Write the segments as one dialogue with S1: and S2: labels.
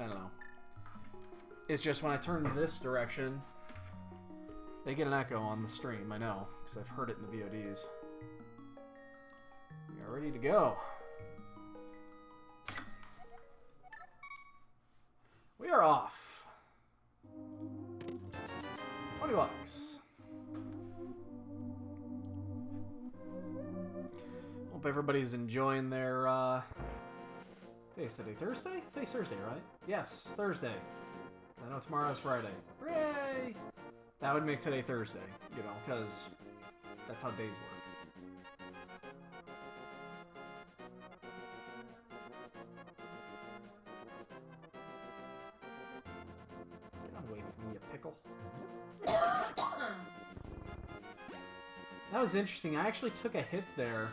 S1: I don't know. It's just when I turn this direction, they get an echo on the stream, I know, because I've heard it in the VODs. We are ready to go. We are off. 20 bucks. Hope everybody's enjoying their, today's today, Thursday? Today's Thursday, right? Yes, Thursday. I know tomorrow's Friday. Hooray! That would make today Thursday, you know, because that's how days work. Get away from me, you pickle. That was interesting. I actually took a hit there,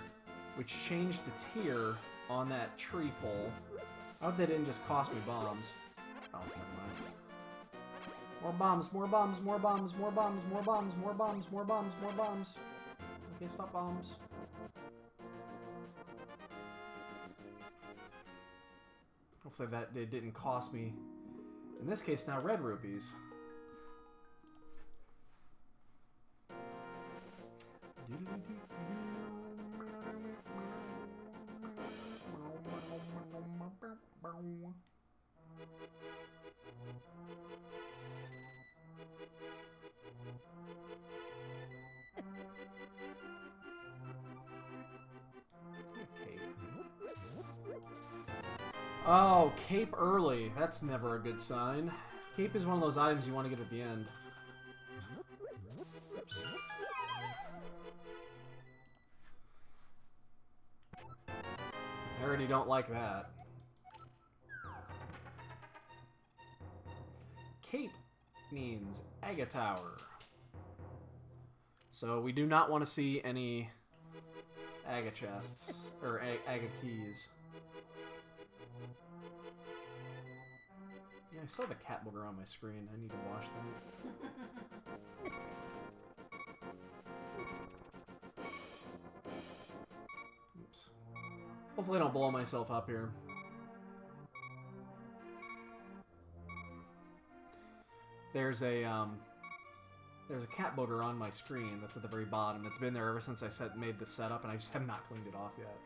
S1: which changed the tier on that tree pole. I hope they didn't just cost me bombs. Oh, never mind. More bombs, more bombs, more bombs, more bombs, more bombs, more bombs, more bombs, more bombs. Okay, stop bombs. Hopefully that it didn't cost me, in this case now, red rupees. Oh, cape early. That's never a good sign. Cape is one of those items you want to get at the end. Oops. I already don't like that. Cape means Aga Tower. So we do not want to see any Aga chests, or Aga keys. Yeah, I saw the cat booger on my screen. I need to wash that. Oops. Hopefully I don't blow myself up here. There's a cat booger on my screen that's at the very bottom. It's been there ever since I made this setup, and I just have not cleaned it off yet.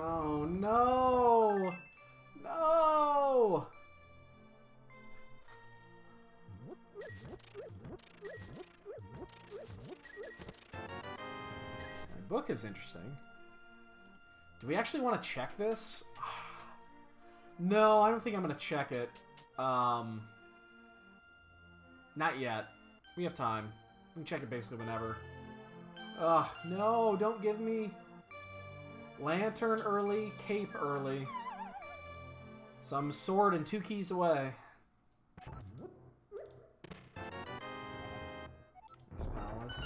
S1: Oh no! No! My book is interesting. Do we actually want to check this? No, I don't think I'm going to check it. Not yet. We have time. We can check it basically whenever. Ugh, no, don't give me lantern early, cape early. Some sword and 2 keys away. This palace.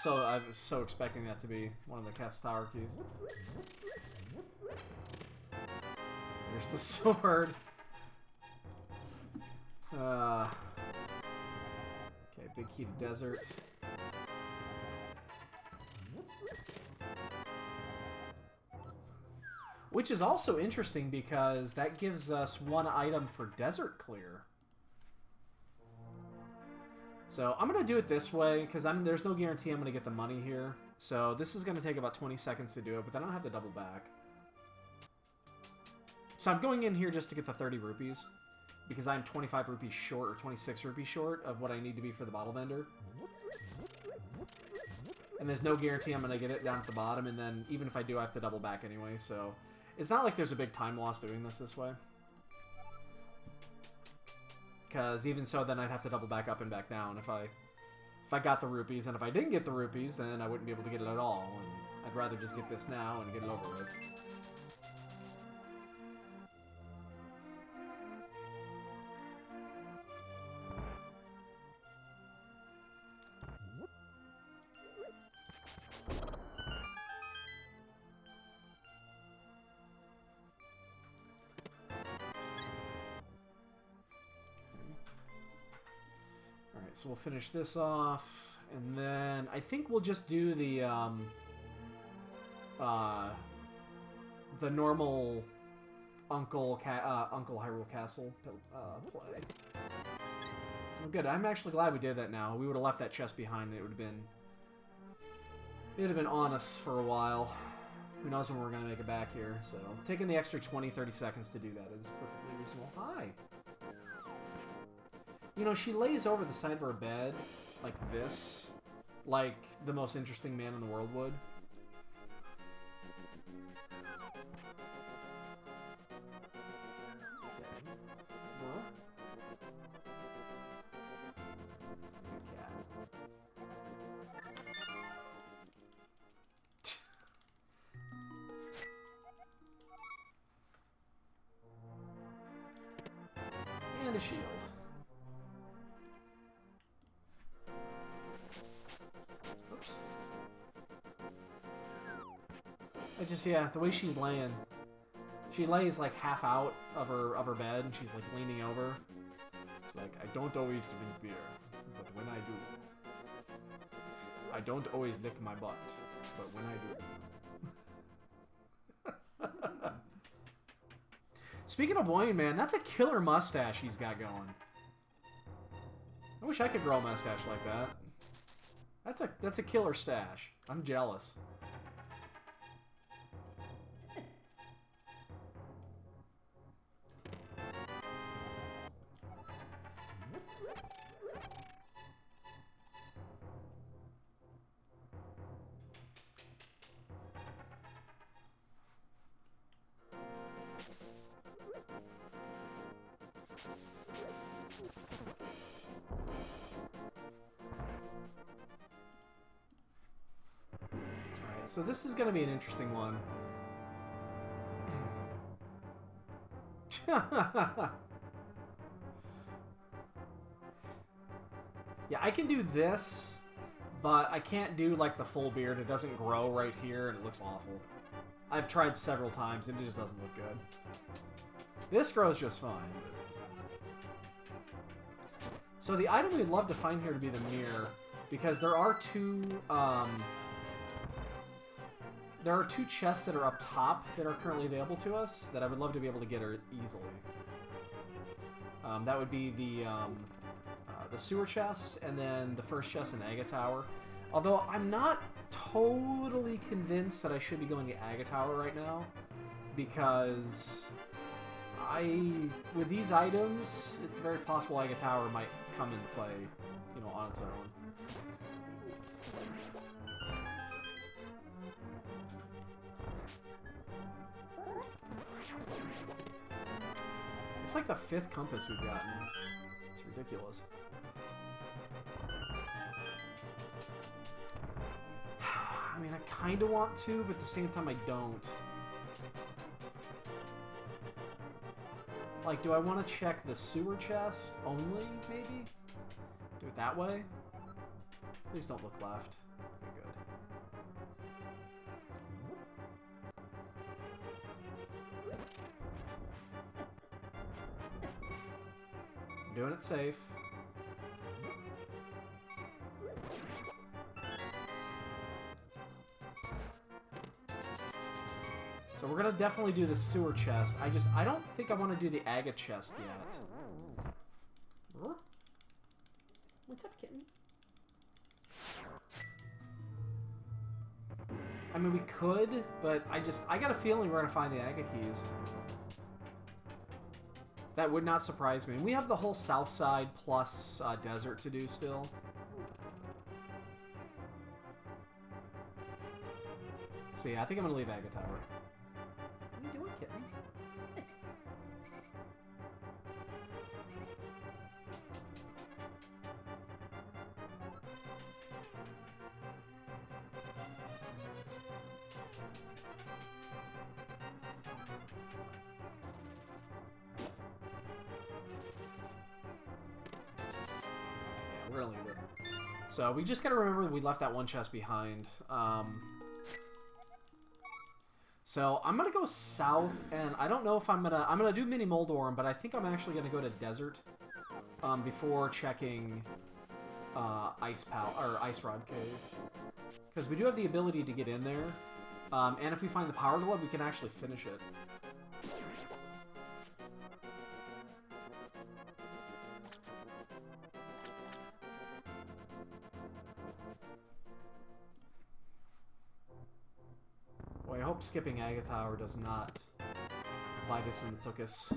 S1: I was so expecting that to be one of the cast tower keys. There's the sword. Okay, big key to desert. Which is also interesting because that gives us 1 item for desert clear. So I'm going to do it this way because there's no guarantee I'm going to get the money here. So this is going to take about 20 seconds to do it, but then I don't have to double back. So I'm going in here just to get the 30 rupees because I'm 25 rupees short or 26 rupees short of what I need to be for the bottle vendor. And there's no guarantee I'm going to get it down at the bottom, and then even if I do, I have to double back anyway, so it's not like there's a big time loss doing this way. Because even so, then I'd have to double back up and back down if I got the rupees, and if I didn't get the rupees, then I wouldn't be able to get it at all, and I'd rather just get this now and get it over with. So we'll finish this off. And then I think we'll just do the normal Uncle Hyrule Castle play. Well, good. I'm actually glad we did that now. We would have left that chest behind and it would have been on us for a while. Who knows when we're going to make it back here. So taking the extra 20-30 seconds to do that is perfectly reasonable. Hi. You know, she lays over the side of her bed like this, like the most interesting man in the world would. And a shield. Oops. I just, yeah, the way she's laying. She lays like half out of her bed and she's like leaning over. She's like, I don't always drink beer, but when I do. I don't always lick my butt, but when I do. Speaking of Wayne, man, that's a killer mustache he's got going. I wish I could grow a mustache like that. That's a killer stash. I'm jealous. So this is going to be an interesting one. Yeah, I can do this, but I can't do like the full beard. It doesn't grow right here and it looks awful. I've tried several times and it just doesn't look good. This grows just fine. So the item we'd love to find here to be the mirror, because there are two chests that are up top that are currently available to us that I would love to be able to get her easily. That would be the sewer chest and then the first chest in Aga Tower. Although I'm not totally convinced that I should be going to Aga Tower right now, because with these items, it's very possible Aga Tower might come into play, you know, on its own. It's like the 5th compass we've gotten. It's ridiculous. I mean, I kind of want to, but at the same time I don't. Like, do I want to check the sewer chest only, maybe? Do it that way? Please don't look left. Okay, good. I'm doing it safe. So we're gonna definitely do the sewer chest. I don't think I want to do the Aga chest yet. What's up, kitten? I mean, we could, but I got a feeling we're gonna find the Aga keys. That would not surprise me. And we have the whole south side plus desert to do still. So yeah, I think I'm gonna leave Aga Tower. What are you doing, kitten? Yeah, we're gonna leave it. So we just gotta remember that we left that one chest behind. So I'm gonna go south, and I don't know if I'm gonna do Mini Moldorm, but I think I'm actually gonna go to Desert before checking Ice Rod Cave. Because we do have the ability to get in there. And if we find the Power Glove, we can actually finish it. Boy, I hope skipping Agatower does not bite us in the tuchus.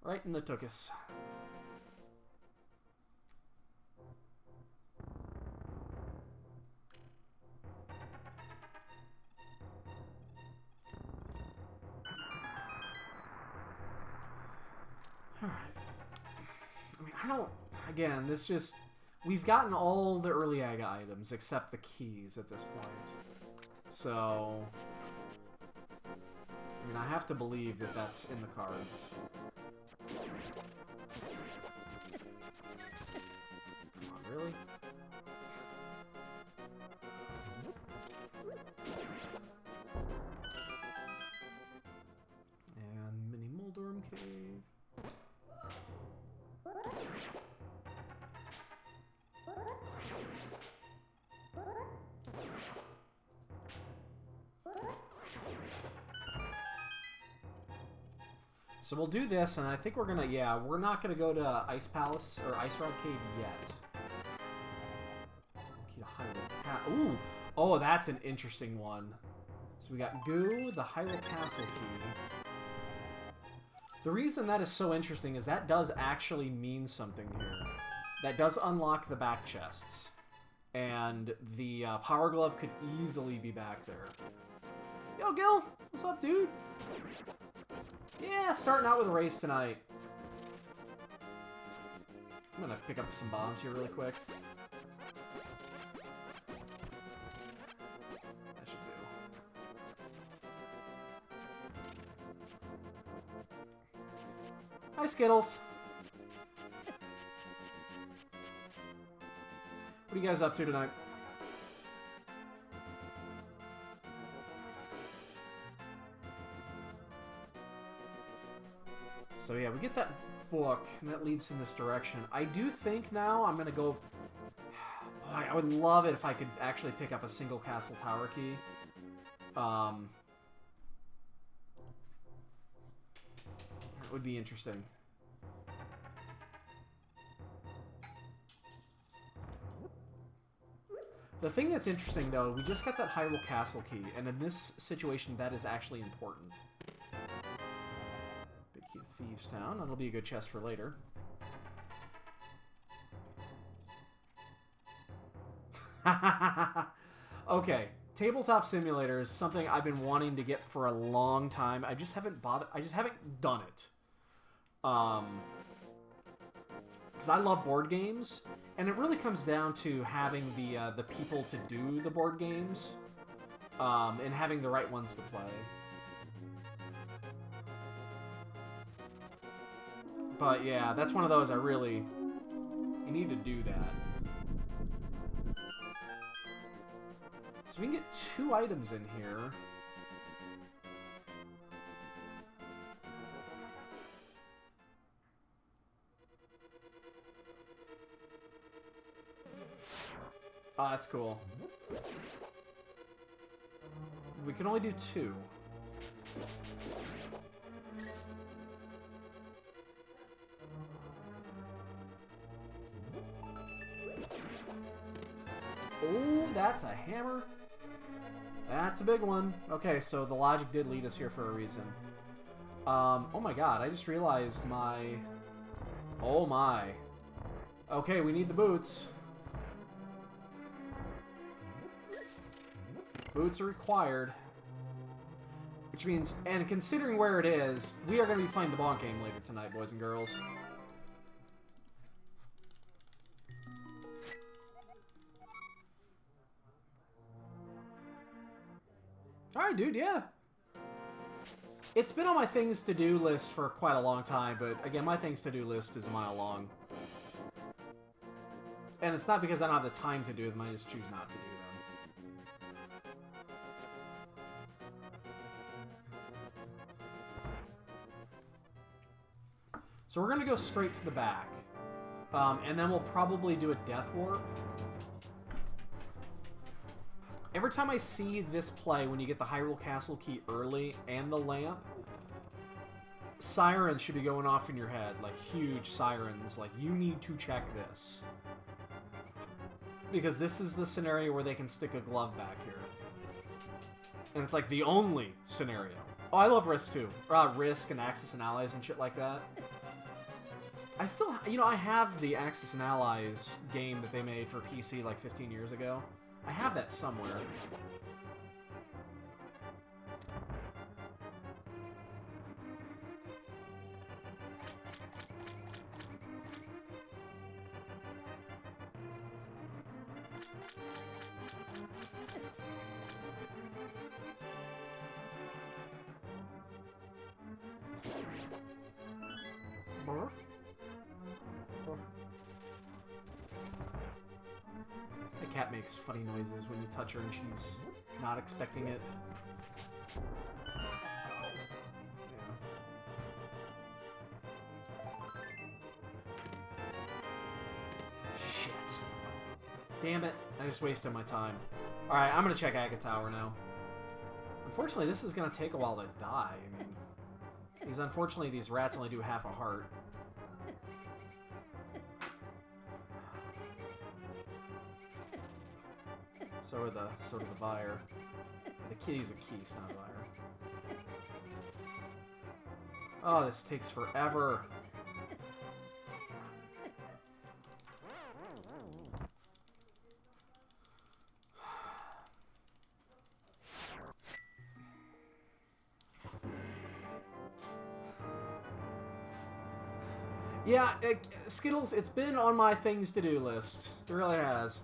S1: Right in the tuchus. Alright. I mean, I don't... Again, this just... We've gotten all the early Aga items except the keys at this point. So... I mean, I have to believe that that's in the cards. Come on, really? And Mini Moldorum Cave. So we'll do this, and I think we're gonna, yeah, we're not gonna go to Ice Palace, or Ice Rod Cave yet. Key to Hyrule Ooh! Oh, that's an interesting one. So we got Goo, the Hyrule Castle key. The reason that is so interesting is that does actually mean something here. That does unlock the back chests. And the Power Glove could easily be back there. Yo, Gil! What's up, dude? Yeah, starting out with a race tonight. I'm gonna pick up some bombs here really quick. That should do. Hi, Skittles. What are you guys up to tonight? So yeah, we get that book, and that leads in this direction. I do think now I'm gonna go... Boy, I would love it if I could actually pick up a single castle tower key. That would be interesting. The thing that's interesting, though, we just got that Hyrule Castle key, and in this situation, that is actually important. Big key to Thieves Town. That'll be a good chest for later. Okay, Tabletop Simulator is something I've been wanting to get for a long time. I just haven't bothered. I just haven't done it. Because I love board games, and it really comes down to having the people to do the board games, and having the right ones to play. But yeah, that's one of those you need to do that. So we can get 2 items in here. Oh, that's cool. We can only do 2. Oh, that's a hammer. That's a big one. Okay, so the logic did lead us here for a reason. Oh my god, I just realized my... Oh my. Okay, we need the boots. Boots are required. Which means, and considering where it is, we are going to be playing the Bonk game later tonight, boys and girls. Alright, dude, yeah. It's been on my things to do list for quite a long time, but again, my things to do list is a mile long. And it's not because I don't have the time to do them, I just choose not to do them. So we're going to go straight to the back. And then we'll probably do a Death Warp. Every time I see this play, when you get the Hyrule Castle key early and the lamp, sirens should be going off in your head, like huge sirens, like you need to check this. Because this is the scenario where they can stick a glove back here. And it's like the only scenario. Oh, I love Risk too. Risk and Axis and Allies and shit like that. I still, you know, I have the Axis and Allies game that they made for PC like 15 years ago. I have that somewhere. The cat makes funny noises when you touch her and she's not expecting it. Yeah. Shit. Damn it. I just wasted my time. Alright, I'm gonna check Agate Tower now. Unfortunately, this is gonna take a while to die. I mean, because unfortunately these rats only do half a heart. So are the buyer. The kitty's a keys, not a buyer. Oh, this takes forever. Yeah, Skittles, it's been on my things to do list. It really has.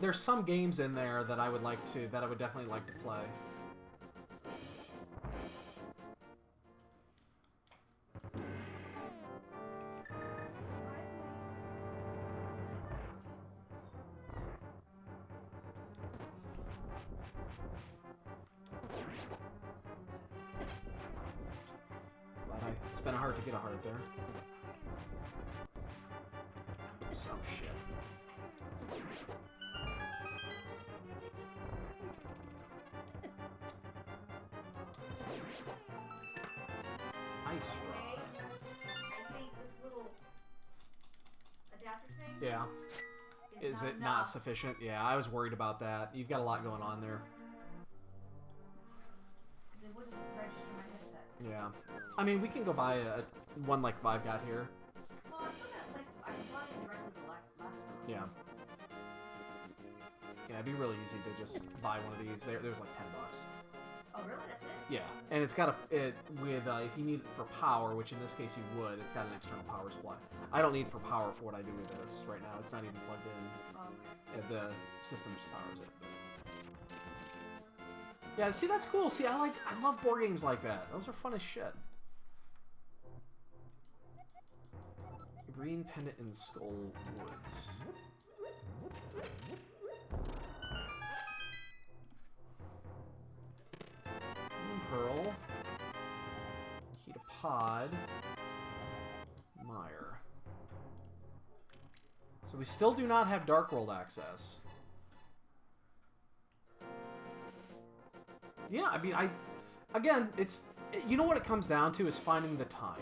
S1: There's some games in there that I would definitely like to play. Glad I spent a heart to get a heart there. Some shit. Ice Rock.
S2: I think this little adapter thing.
S1: Yeah. Is it not sufficient? Yeah, I was worried about that. You've got a lot going on there.
S2: Because it wouldn't register my headset.
S1: Yeah. I mean, we can go buy one like I've got here.
S2: Well, I still got a place to. I can plug it directly to the laptop.
S1: Yeah. Yeah, it'd be really easy to just buy one of these. There's like $10.
S2: Oh, really? That's it?
S1: Yeah, and it's got if you need it for power, which in this case you would, it's got an external power supply. I don't need for power for what I do with this right now. It's not even plugged in.
S2: Oh, okay.
S1: The system just powers it. Yeah, see, that's cool. See, I love board games like that. Those are fun as shit. Green Pendant in Skull Woods. Pearl, Pod, Mire. So we still do not have Dark World access. Yeah, I mean, again, you know what it comes down to is finding the time.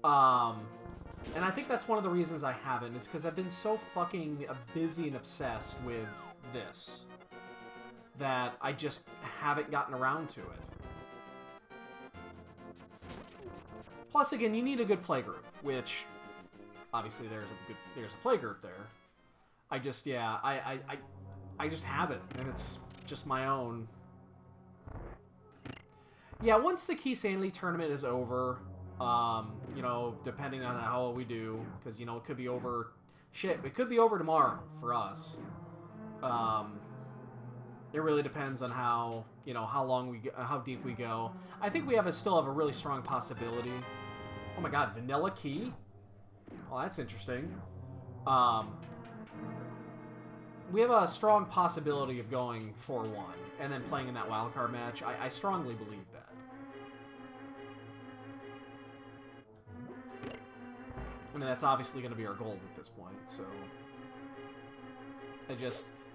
S1: And I think that's one of the reasons I haven't, is because I've been so fucking busy and obsessed with this that I just haven't gotten around to it. Plus, again, you need a good playgroup, which obviously there's a playgroup there. I just just haven't, and it's just my own. Yeah, once the Keysanity tournament is over, you know, depending on how well we do, because you know it could be over. Shit, it could be over tomorrow for us. It really depends on how, you know, how deep we go. I think we still have a really strong possibility. Oh my god, Vanilla Key? Well, that's interesting. We have a strong possibility of going 4-1 and then playing in that wildcard match. I strongly believe that. I mean, that's obviously going to be our goal at this point, so...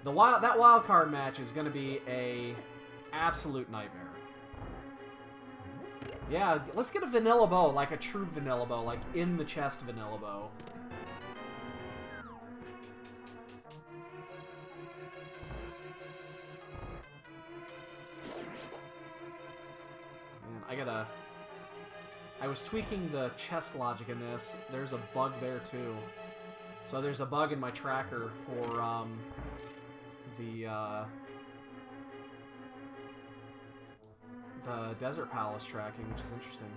S1: that wild card match is going to be a absolute nightmare. Yeah, let's get a vanilla bow, like a true vanilla bow, like in the chest vanilla bow. Man, I was tweaking the chest logic in this. There's a bug there too. So there's a bug in my tracker for the Desert Palace tracking, which is interesting.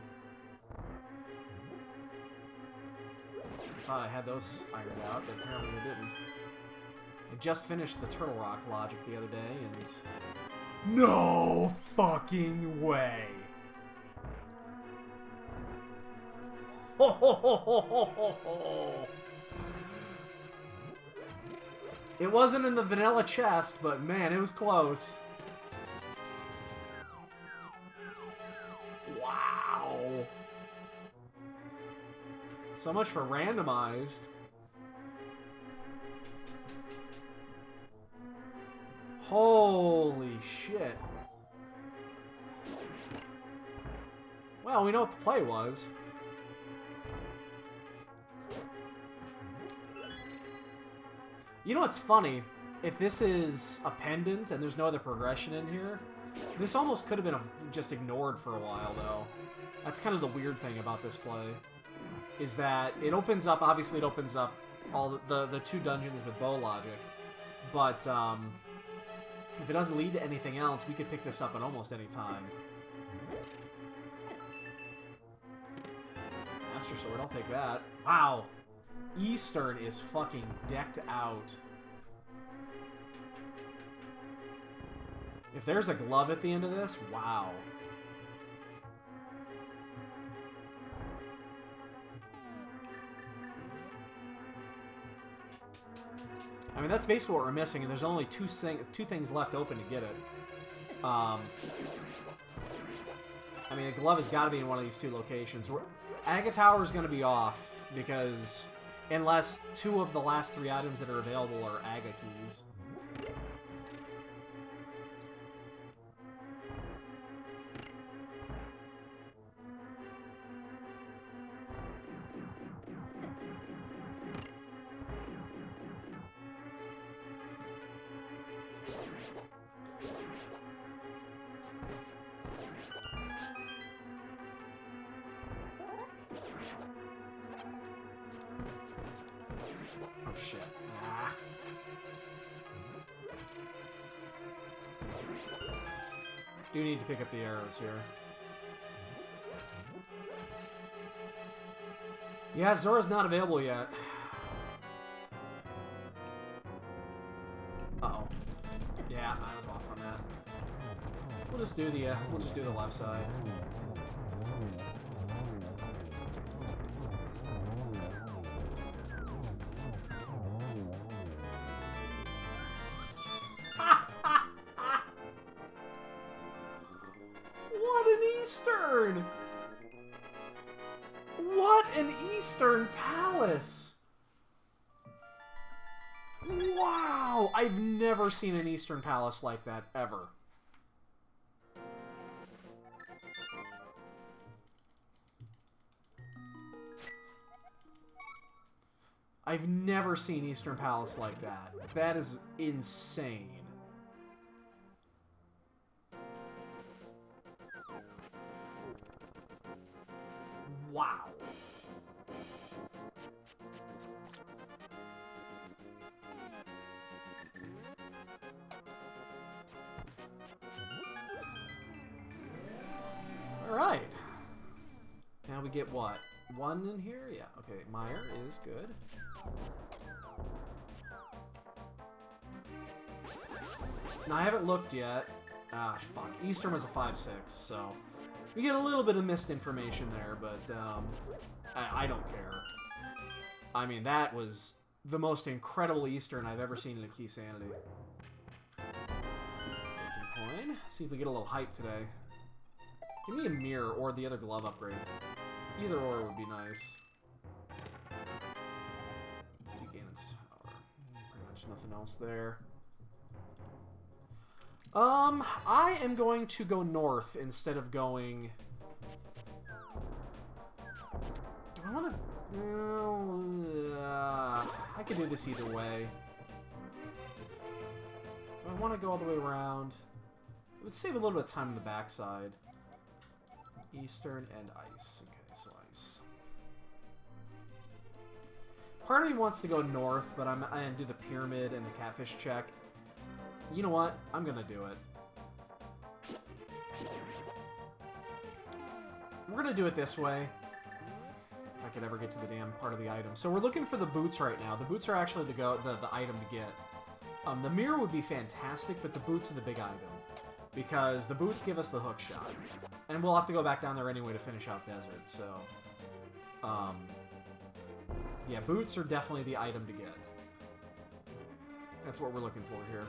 S1: I thought I had those ironed out, but apparently I didn't. I just finished the Turtle Rock logic the other day, and... No fucking way! Ho ho ho ho ho ho ho! It wasn't in the vanilla chest, but man, it was close. Wow! So much for randomized. Holy shit. Well, we know what the play was. You know what's funny? If this is a pendant and there's no other progression in here, this almost could have been just ignored for a while, though. That's kind of the weird thing about this play, is that it opens up, obviously it opens up all the two dungeons with bow logic, but if it doesn't lead to anything else, we could pick this up at almost any time. Master Sword, I'll take that. Wow! Eastern is fucking decked out. If there's a glove at the end of this, wow. I mean, that's basically what we're missing, and there's only two things left open to get it. I mean, a glove has got to be in one of these two locations. Aga Tower is going to be off, because unless two of the last three items that are available are Aga keys. Oh shit. Ah. Do need to pick up the arrows here. Yeah, Zora's not available yet. Uh-oh. Yeah, I was off on that. We'll just do the left side. Eastern! What an Eastern Palace! Wow! I've never seen an Eastern Palace like that, ever. I've never seen Eastern Palace like that. That is insane. Wow. Alright. Now we get what? One in here? Yeah, okay. Meyer is good. Now, I haven't looked yet. Ah, fuck. Eastern was a 5-6, so... We get a little bit of missed information there, but I don't care. I mean, that was the most incredible Eastern I've ever seen in a Keysanity. Coin. See if we get a little hype today. Give me a mirror or the other glove upgrade. Either or would be nice. nothing else there. I am going to go north instead of going... Do I want to... I could do this either way. Do I want to go all the way around? It would save a little bit of time on the backside. Eastern and ice. Okay, so ice. Part of me wants to go north, but I'm gonna do the pyramid and the catfish check. You know what? I'm gonna do it. We're gonna do it this way. If I could ever get to the damn part of the item. So we're looking for the boots right now. The boots are actually the item to get. The mirror would be fantastic, but the boots are the big item. Because the boots give us the hook shot. And we'll have to go back down there anyway to finish out Desert, so... yeah, boots are definitely the item to get. That's what we're looking for here.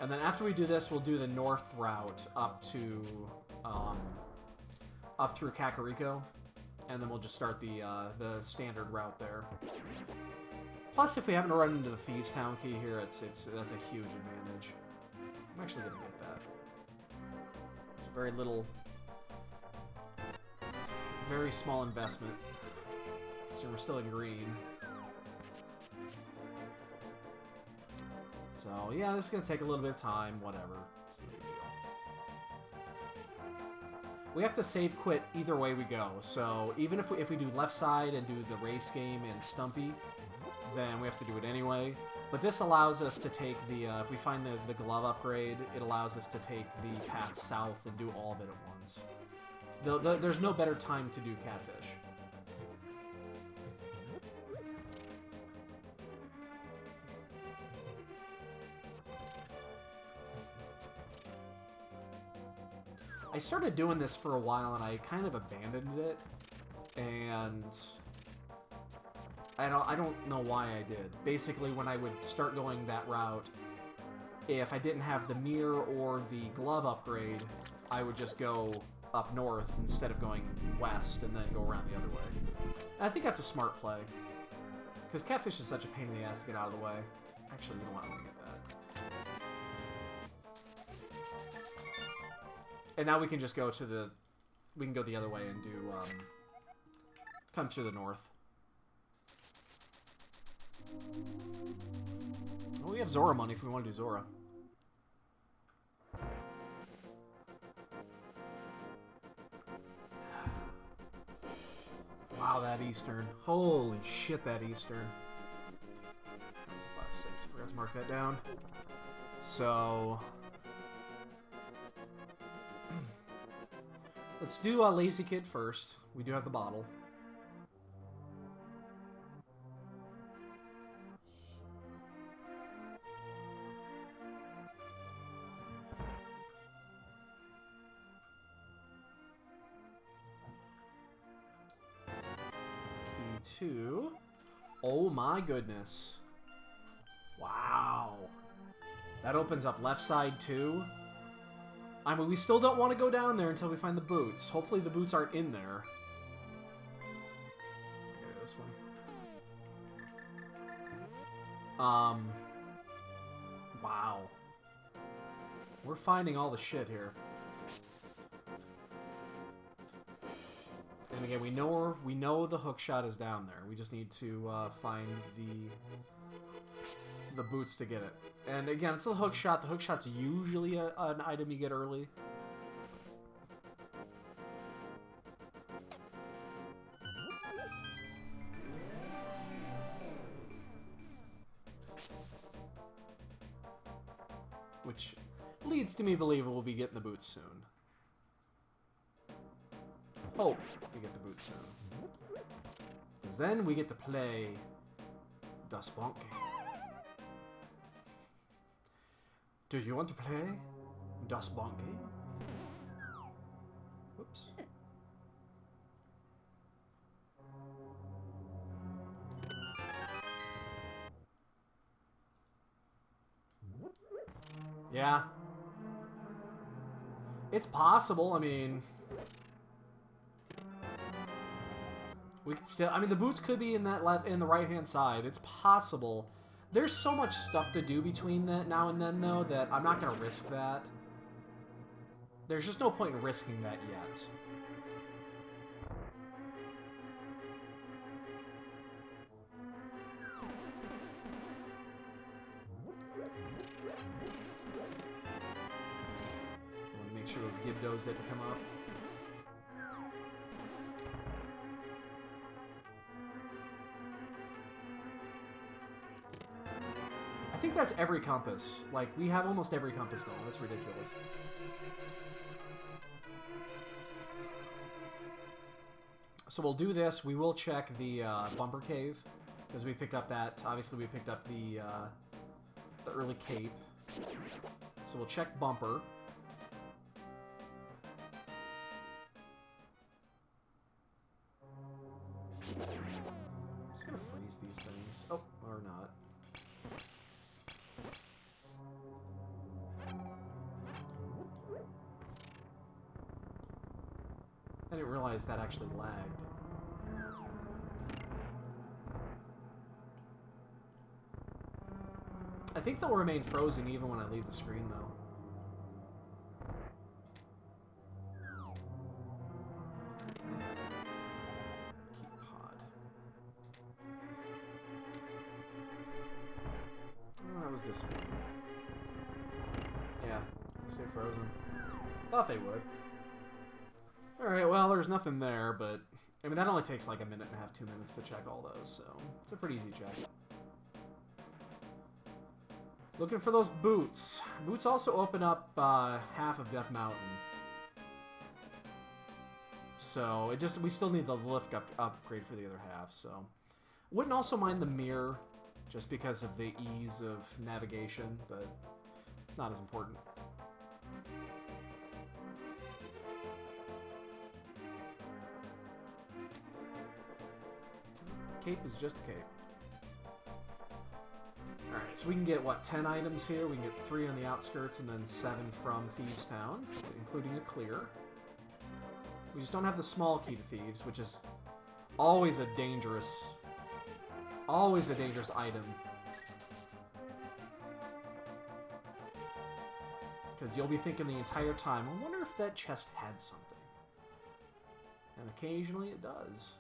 S1: And then after we do this, we'll do the north route up to... up through Kakariko. And then we'll just start the standard route there. Plus, if we happen to run into the Thieves' Town key here, that's a huge advantage. I'm actually going to get that. It's a very little... very small investment. So we're still in green. So, yeah, this is going to take a little bit of time. Whatever. It's no big deal. We have to save quit either way we go. So, even if we do left side and do the race game and Stumpy, then we have to do it anyway. But this allows us to take the, if we find the glove upgrade, it allows us to take the path south and do all of it at once. There's no better time to do catfish. I started doing this for a while and I kind of abandoned it, and I don't know why I did. Basically, when I would start going that route, if I didn't have the mirror or the glove upgrade, I would just go up north instead of going west and then go around the other way. And I think that's a smart play, because catfish is such a pain in the ass to get out of the way. Actually, you know what? I'm gonna get that. And now we can just go to the... we can go the other way and do, come through the north. Well, we have Zora money if we want to do Zora. Wow, that Eastern. Holy shit, that Eastern. That was a 5-6. I forgot to mark that down. So... let's do a Lazy Kid first. We do have the bottle. Key 2. Oh my goodness. Wow. That opens up left side too. I mean, we still don't want to go down there until we find the boots. Hopefully the boots aren't in there. Okay, this one. Wow. We're finding all the shit here. And again, we know the hook shot is down there. We just need to find the boots to get it. And again, it's a hook shot. The hook shot's usually an item you get early. Which leads to me believe we'll be getting the boots soon. Hope we get the boots soon. Because then we get to play Das Bonke. Do you want to play Das Bonke? Whoops. Yeah. It's possible, I mean... we could still... I mean, the boots could be in that in the right-hand side. It's possible There's so much stuff to do between that now and then, though, that I'm not going to risk that. There's just no point in risking that yet. I want to make sure those Gibdos didn't come up. I think that's every compass. Like, we have almost every compass now. That's ridiculous. So we'll do this. We will check the Bumper Cave, because we picked up that. Obviously, we picked up the early Cape. So we'll check Bumper. I'm just gonna freeze these things. Oh, or not. I didn't realize that actually lagged. I think they'll remain frozen even when I leave the screen, though. Keep pod. Oh, that was disappointing. Yeah, they stay frozen. Thought they would. Alright, well, there's nothing there, but... I mean, that only takes like a minute and a half, 2 minutes to check all those, so... It's a pretty easy check. Looking for those boots. Boots also open up half of Death Mountain. So, it just... We still need the lift upgrade for the other half, so... Wouldn't also mind the mirror, just because of the ease of navigation, but... It's not as important. Cape is just a cape. Alright, so we can get, what, 10 items here? We can get 3 on the outskirts and then 7 from Thieves Town, including a clear. We just don't have the small key to Thieves, which is always a dangerous item. Because you'll be thinking the entire time, I wonder if that chest had something. And occasionally it does.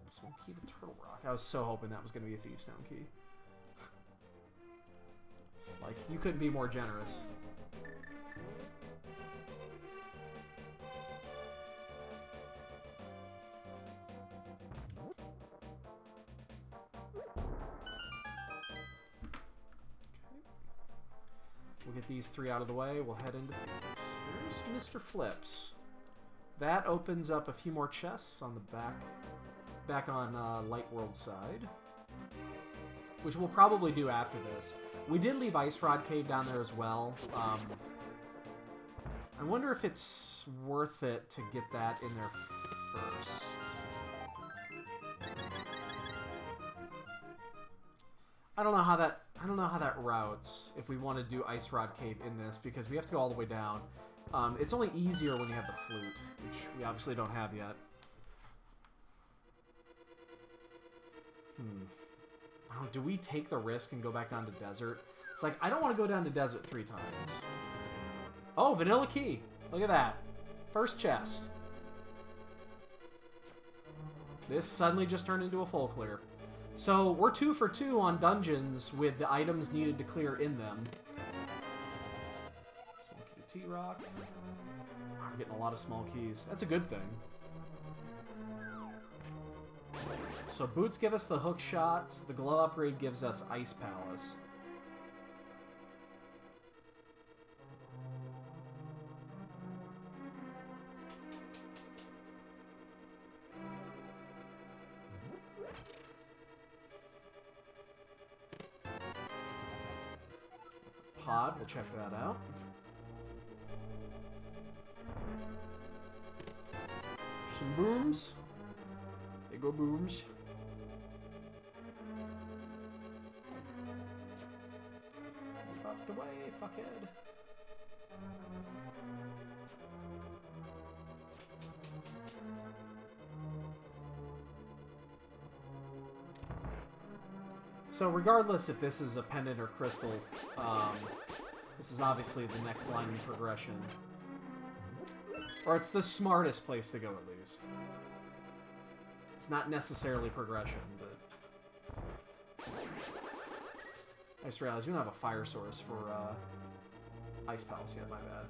S1: Small key to Turtle Rock. I was so hoping that was going to be a Thieves Town key. It's like, you couldn't be more generous. Okay. We'll get these 3 out of the way. We'll head into Thieves. There's Mr. Flips. That opens up a few more chests on the back on Light World side, which we'll probably do after this. We did leave Ice Rod Cave down there as well. I wonder if it's worth it to get that in there first. I don't know how that routes if we want to do Ice Rod Cave in this, because we have to go all the way down. It's only easier when you have the flute, which we obviously don't have yet. Oh, do we take the risk and go back down to desert? It's like, I don't want to go down to desert 3 times. Oh, vanilla key. Look at that. First chest. This suddenly just turned into a full clear. So, we're 2 for 2 on dungeons with the items needed to clear in them. Small key to T-Rock. We're getting a lot of small keys. That's a good thing. So boots give us the hook shot, the glove upgrade gives us Ice Palace. Pod, we'll check that out. Some booms. They go booms. Fucked away, fuckhead. So regardless if this is a pendant or crystal, this is obviously the next line in progression. Or it's the smartest place to go, at least. It's not necessarily progression, but... I just realized we don't have a fire source for Ice Palace yet, my bad.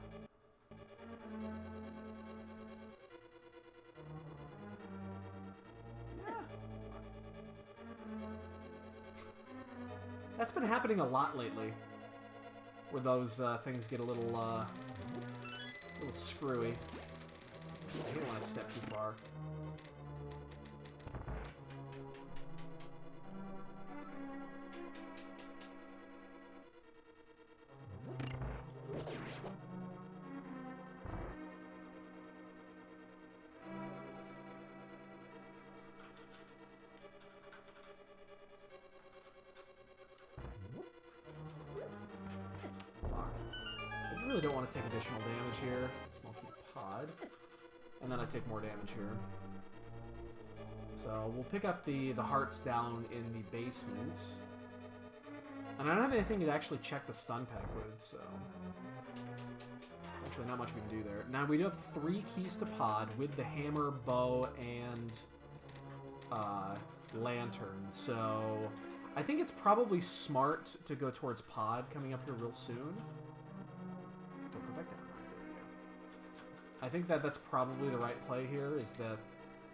S1: That's been happening a lot lately, where those things get a little screwy. I don't want to step too far. I really don't want to take additional damage here. Small key pod. And then I take more damage here. So we'll pick up the hearts down in the basement. And I don't have anything to actually check the stun pack with, so... There's actually not much we can do there. Now we do have 3 keys to pod with the hammer, bow, and lantern. So I think it's probably smart to go towards pod coming up here real soon. Don't go back down. There we go. I think that's probably the right play here, is that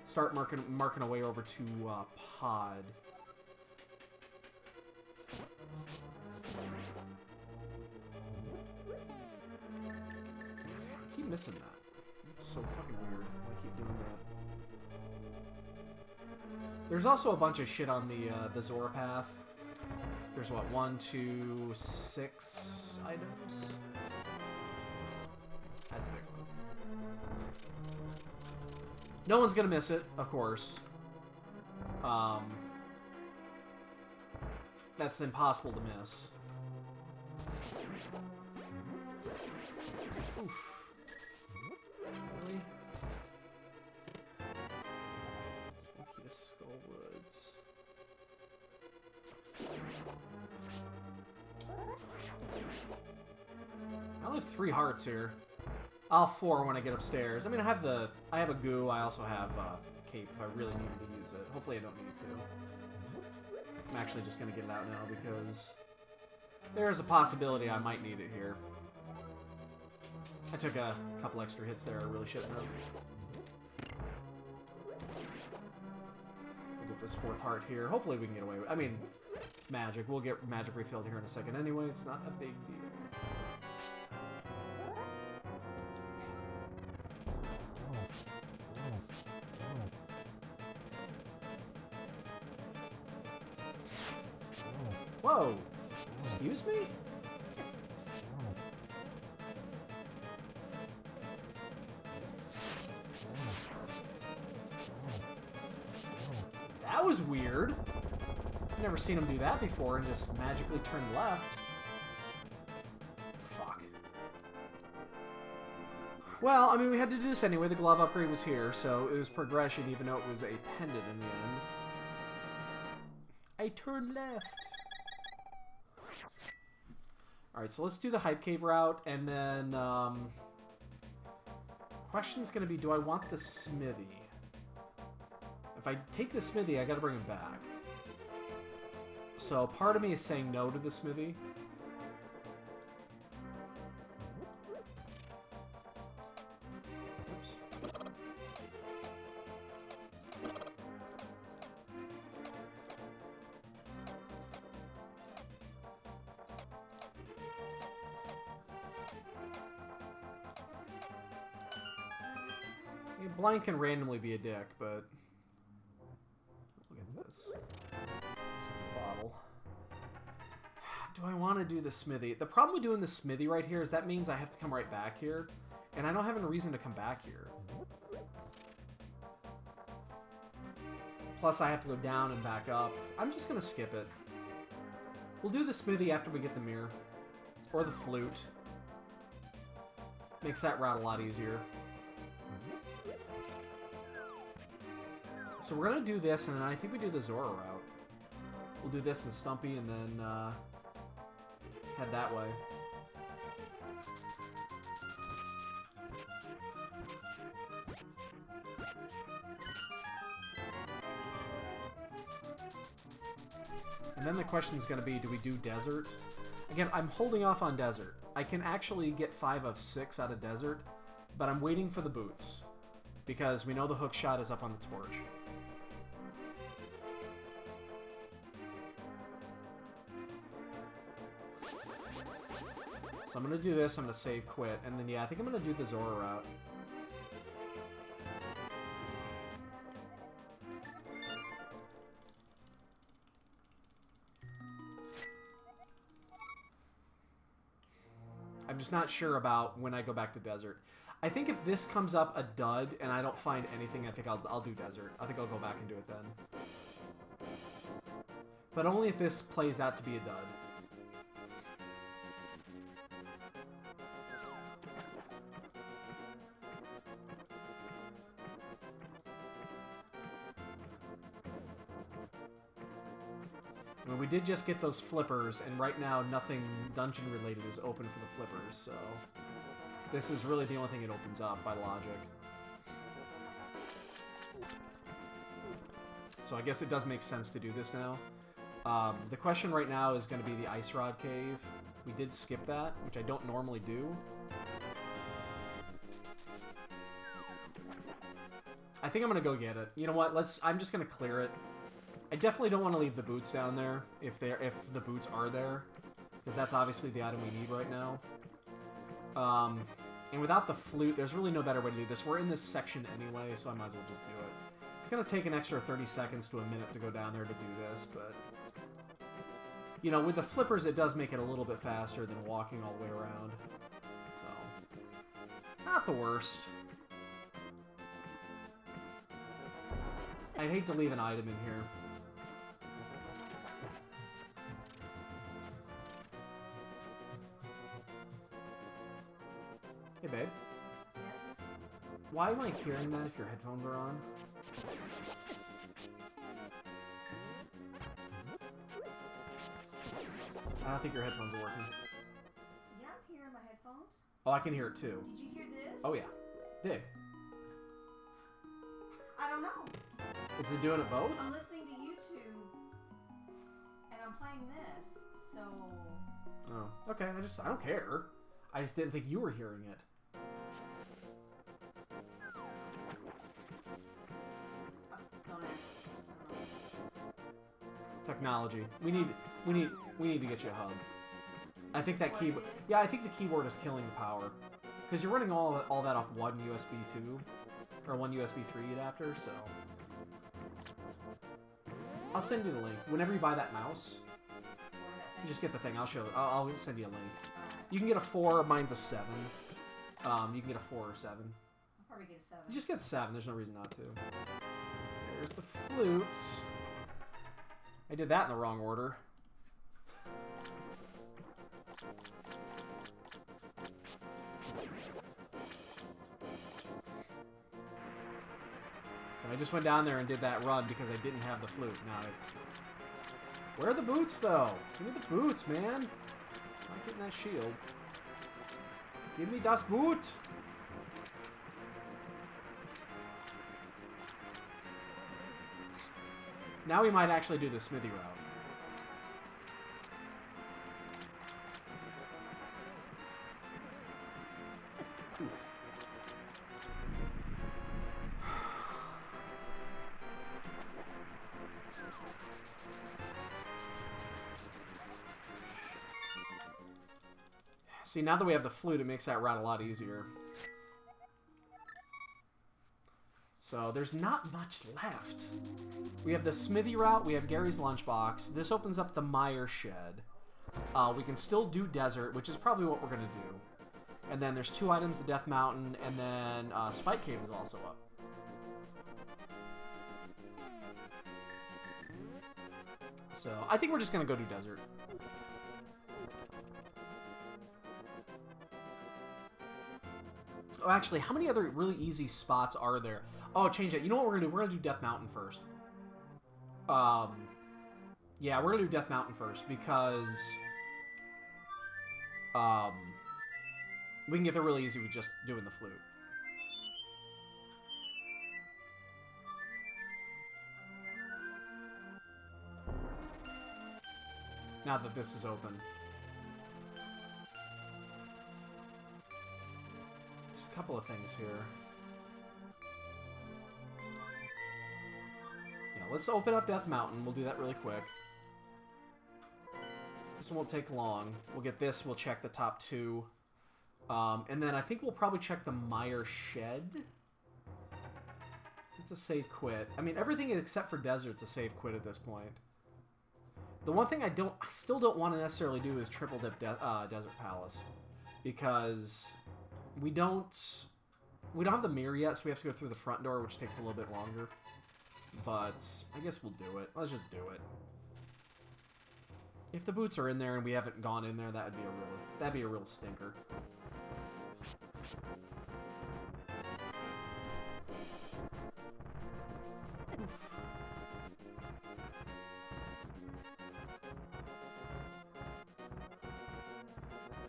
S1: start marking our way over to pod. I keep missing that. It's so fucking weird. I keep doing that. There's also a bunch of shit on the Zora path. There's what, 1, 2, 6 items? That's a big one. No one's gonna miss it, of course. That's impossible to miss. Oof. Really? Smoky to Skullwoods. I only have 3 hearts here. I'll have 4 when I get upstairs. I mean, I have a goo. I also have cape if I really needed to use it. Hopefully I don't need to. I'm actually just going to get it out now because there's a possibility I might need it here. I took a couple extra hits there I really shouldn't have. We'll get this 4th heart here. Hopefully we can get away with it. I mean, it's magic. We'll get magic refilled here in a second anyway. It's not a big deal. Whoa! Excuse me? That was weird. I've never seen him do that before and just magically turn left. Fuck. Well, I mean, we had to do this anyway. The glove upgrade was here, so it was progression even though it was a pendant in the end. I turned left. Alright, so let's do the Hype Cave route, and then, question's gonna be, do I want the smithy? If I take the smithy, I gotta bring him back. So part of me is saying no to the smithy. Oops. Yeah, blind can randomly be a dick, but look at this. Bottle. Do I want to do the smithy? The problem with doing the smithy right here is that means I have to come right back here, and I don't have any reason to come back here. Plus, I have to go down and back up. I'm just going to skip it. We'll do the smithy after we get the mirror. Or the flute. Makes that route a lot easier. So we're going to do this, and then I think we do the Zora route. We'll do this and Stumpy and then head that way. And then the question is going to be, do we do desert? Again, I'm holding off on desert. I can actually get 5 of 6 out of desert, but I'm waiting for the boots. Because we know the hook shot is up on the torch. So I'm going to do this, I'm going to save quit, and then yeah, I think I'm going to do the Zora route. I'm just not sure about when I go back to desert. I think if this comes up a dud and I don't find anything, I think I'll do desert. I think I'll go back and do it then. But only if this plays out to be a dud. I mean, we did just get those flippers, and right now nothing dungeon related is open for the flippers, so this is really the only thing it opens up by logic. So I guess it does make sense to do this now. The question right now is going to be the Ice Rod Cave. We did skip that, which I don't normally do. I think I'm going to go get it. You know what? I'm just going to clear it. I definitely don't want to leave the boots down there if the boots are there, because that's obviously the item we need right now. And without the flute, there's really no better way to do this. We're in this section anyway, so I might as well just do it. It's going to take an extra 30 seconds to a minute to go down there to do this, but you know, with the flippers, it does make it a little bit faster than walking all the way around. So, not the worst. I'd hate to leave an item in here. Hey, babe.
S2: Yes.
S1: Why am I hearing that if your headphones are on? I don't think your headphones are working.
S2: Yeah, I'm hearing my headphones.
S1: Oh, I can hear it too.
S2: Did you hear this?
S1: Oh, yeah. Dig.
S2: I don't know.
S1: Is it doing it both?
S2: I'm listening to YouTube, and I'm playing this, so...
S1: Oh, okay. I don't care. I just didn't think you were hearing it.
S2: Don't answer.
S1: Technology. We need to get you a hub. I think that keyboard. Yeah, I think the keyboard is killing the power, because you're running all that off one USB 2 or one USB 3 adapter. So I'll send you the link whenever you buy that mouse. You just get the thing. I'll send you a link. You can get a 4. Mine's a 7. You can get a 4 or 7.
S2: I'll probably get a 7.
S1: You just get 7. There's no reason not to. There's the flutes. I did that in the wrong order. So I just went down there and did that run because I didn't have the flute. Now where are the boots, though? Give me the boots, man. I'm not getting that shield. Give me das Boot. Now we might actually do the smithy route. Oof. See, now that we have the flute, it makes that route a lot easier. So there's not much left. We have the smithy route. We have Gary's lunchbox. This opens up the Meyer shed. We can still do desert, which is probably what we're going to do. And then there's 2 items, the Death Mountain, and then Spike Cave is also up. So I think we're just going to go do desert. Oh, actually, how many other really easy spots are there? Oh, change it. You know what we're going to do? We're going to do Death Mountain first. Yeah, we're gonna do Death Mountain first because we can get there really easy with just doing the flute. Now that this is open. Just a couple of things here. Yeah, let's open up Death Mountain. We'll do that really quick. This won't take long. We'll get this. We'll check the top two. And then I think we'll probably check the Mire Shed. It's a save quit. I mean, everything except for Desert's a save quit at this point. The one thing I still don't want to necessarily do is triple dip Desert Palace, because we don't have the mirror yet, so we have to go through the front door, which takes a little bit longer. But I guess we'll do it. Let's just do it. If the boots are in there and we haven't gone in there, that'd be a real stinker. Oof.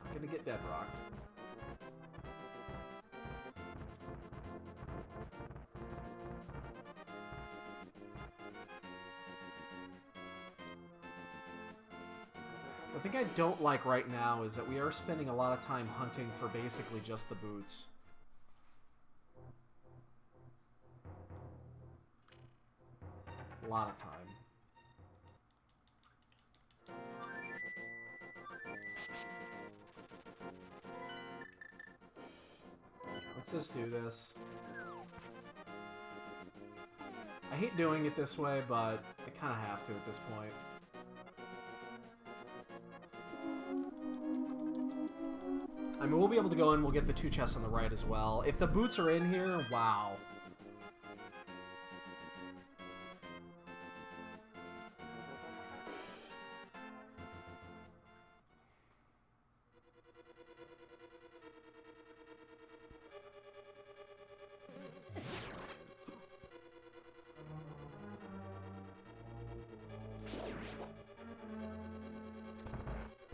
S1: I'm gonna get dead rocked. The thing I don't like right now is that we are spending a lot of time hunting for basically just the boots. A lot of time. Let's just do this. I hate doing it this way, but I kind of have to at this point. I mean, we'll be able to go in, we'll get the two chests on the right as well. If the boots are in here, wow.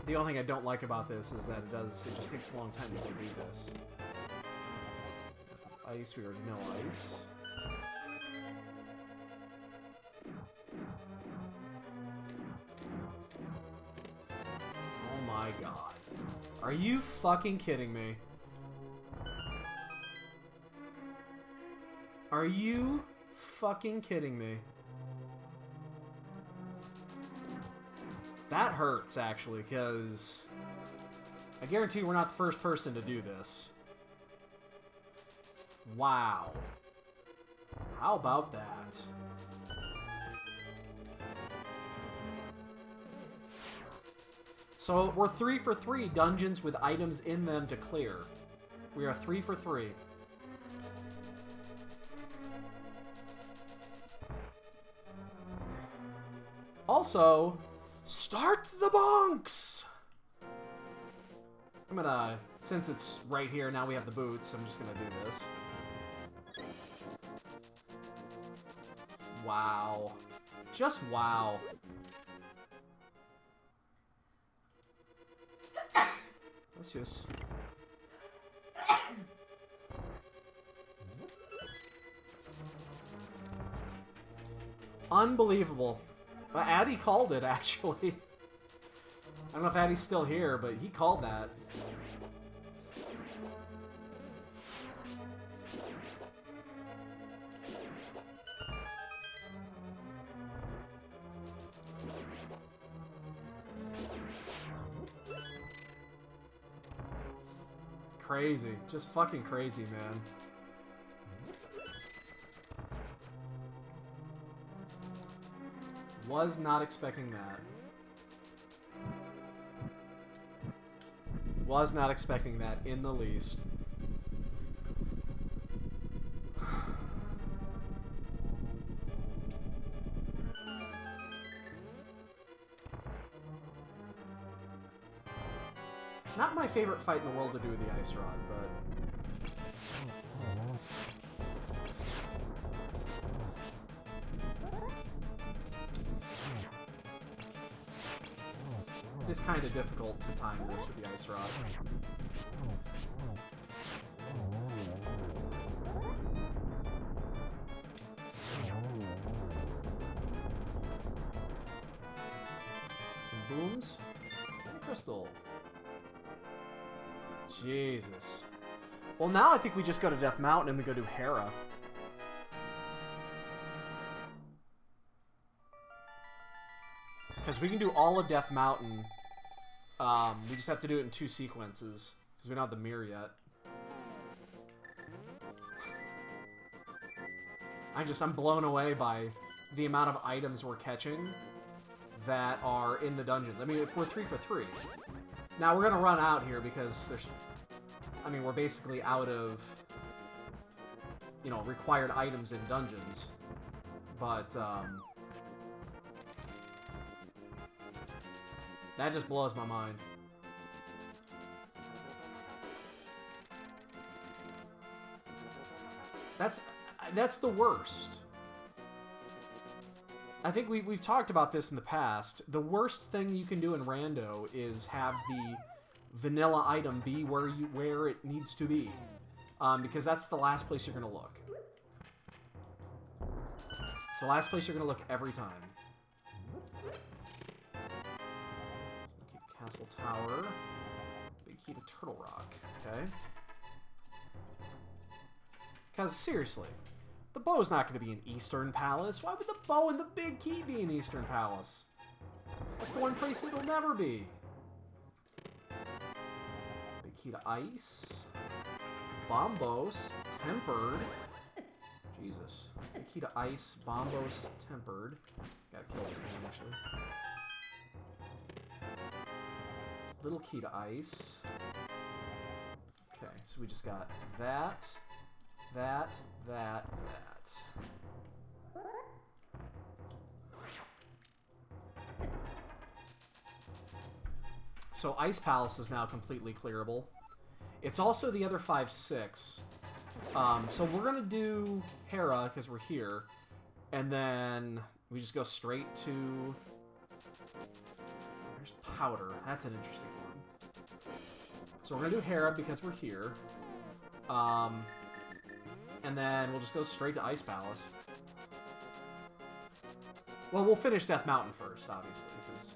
S1: The only thing I don't like about this is that it just takes a long time to do this. Ice, we already know ice. Oh my god. Are you fucking kidding me? Are you fucking kidding me? That hurts, actually, because I guarantee we're not the first person to do this. Wow. How about that? So, we're 3 for 3 dungeons with items in them to clear. We are 3 for 3. Also, start the bunks! I'm gonna, since it's right here, now we have the boots, I'm just gonna do this. Wow. Just wow. Let's just... Unbelievable. Addy called it, actually. I don't know if Addy's still here, but he called that. Crazy. Just fucking crazy, man. Was not expecting that. Was not expecting that in the least. Not my favorite fight in the world to do with the ice rod, but... is kind of difficult to time this with the Ice Rod. Some booms. And a crystal. Jesus. Well, now I think we just go to Death Mountain and we go do Hera. Because we can do all of Death Mountain. We just have to do it in 2 sequences. Because we don't have the mirror yet. I'm blown away by the amount of items we're catching that are in the dungeons. I mean, if we're 3 for 3. Now, we're going to run out here because there's... I mean, we're basically out of, you know, required items in dungeons. But, that just blows my mind. That's the worst. I think we've talked about this in the past. The worst thing you can do in Rando is have the vanilla item be where it needs to be, because that's the last place you're gonna look. It's the last place you're gonna look every time. So keep Castle Tower. Big key to Turtle Rock. Okay. Because seriously, the bow's not going to be in Eastern Palace. Why would the bow and the big key be in Eastern Palace? That's the one place it'll never be. Big key to Ice. Bombos. Tempered. Jesus. Big key to Ice. Bombos. Tempered. Gotta kill this thing, actually. Little key to Ice. Okay, so we just got that. That. So Ice Palace is now completely clearable. It's also the other 5-6. So we're gonna do Hera because we're here, and then we just go straight to. There's Powder. That's an interesting one. So we're gonna do Hera because we're here. And then we'll just go straight to Ice Palace. Well, we'll finish Death Mountain first, obviously, because...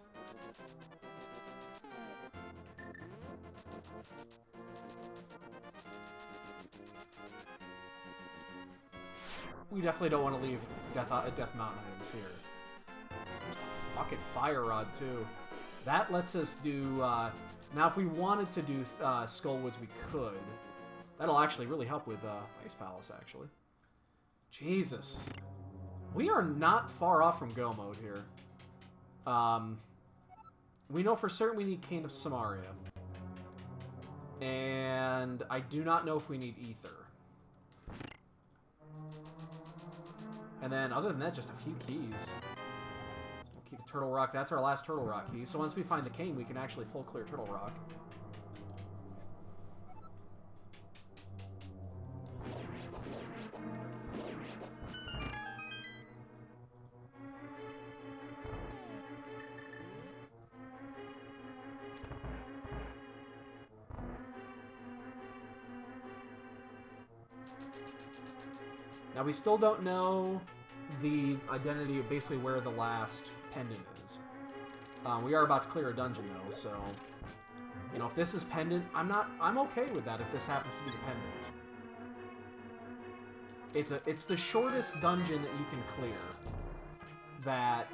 S1: we definitely don't want to leave Death Mountain items here. There's the fucking Fire Rod, too. That lets us do... now, if we wanted to do Skullwoods, we could. That'll actually really help with Ice Palace, actually. Jesus. We are not far off from Go Mode here. We know for certain we need Cane of Samaria. And I do not know if we need Ether. And then, other than that, just a few keys. So we'll keep Turtle Rock. That's our last Turtle Rock key. So once we find the cane, we can actually full clear Turtle Rock. Now, we still don't know the identity of basically where the last pendant is. We are about to clear a dungeon, though, so... you know, if this is pendant, I'm okay with that if this happens to be the pendant. It's the shortest dungeon that you can clear. That,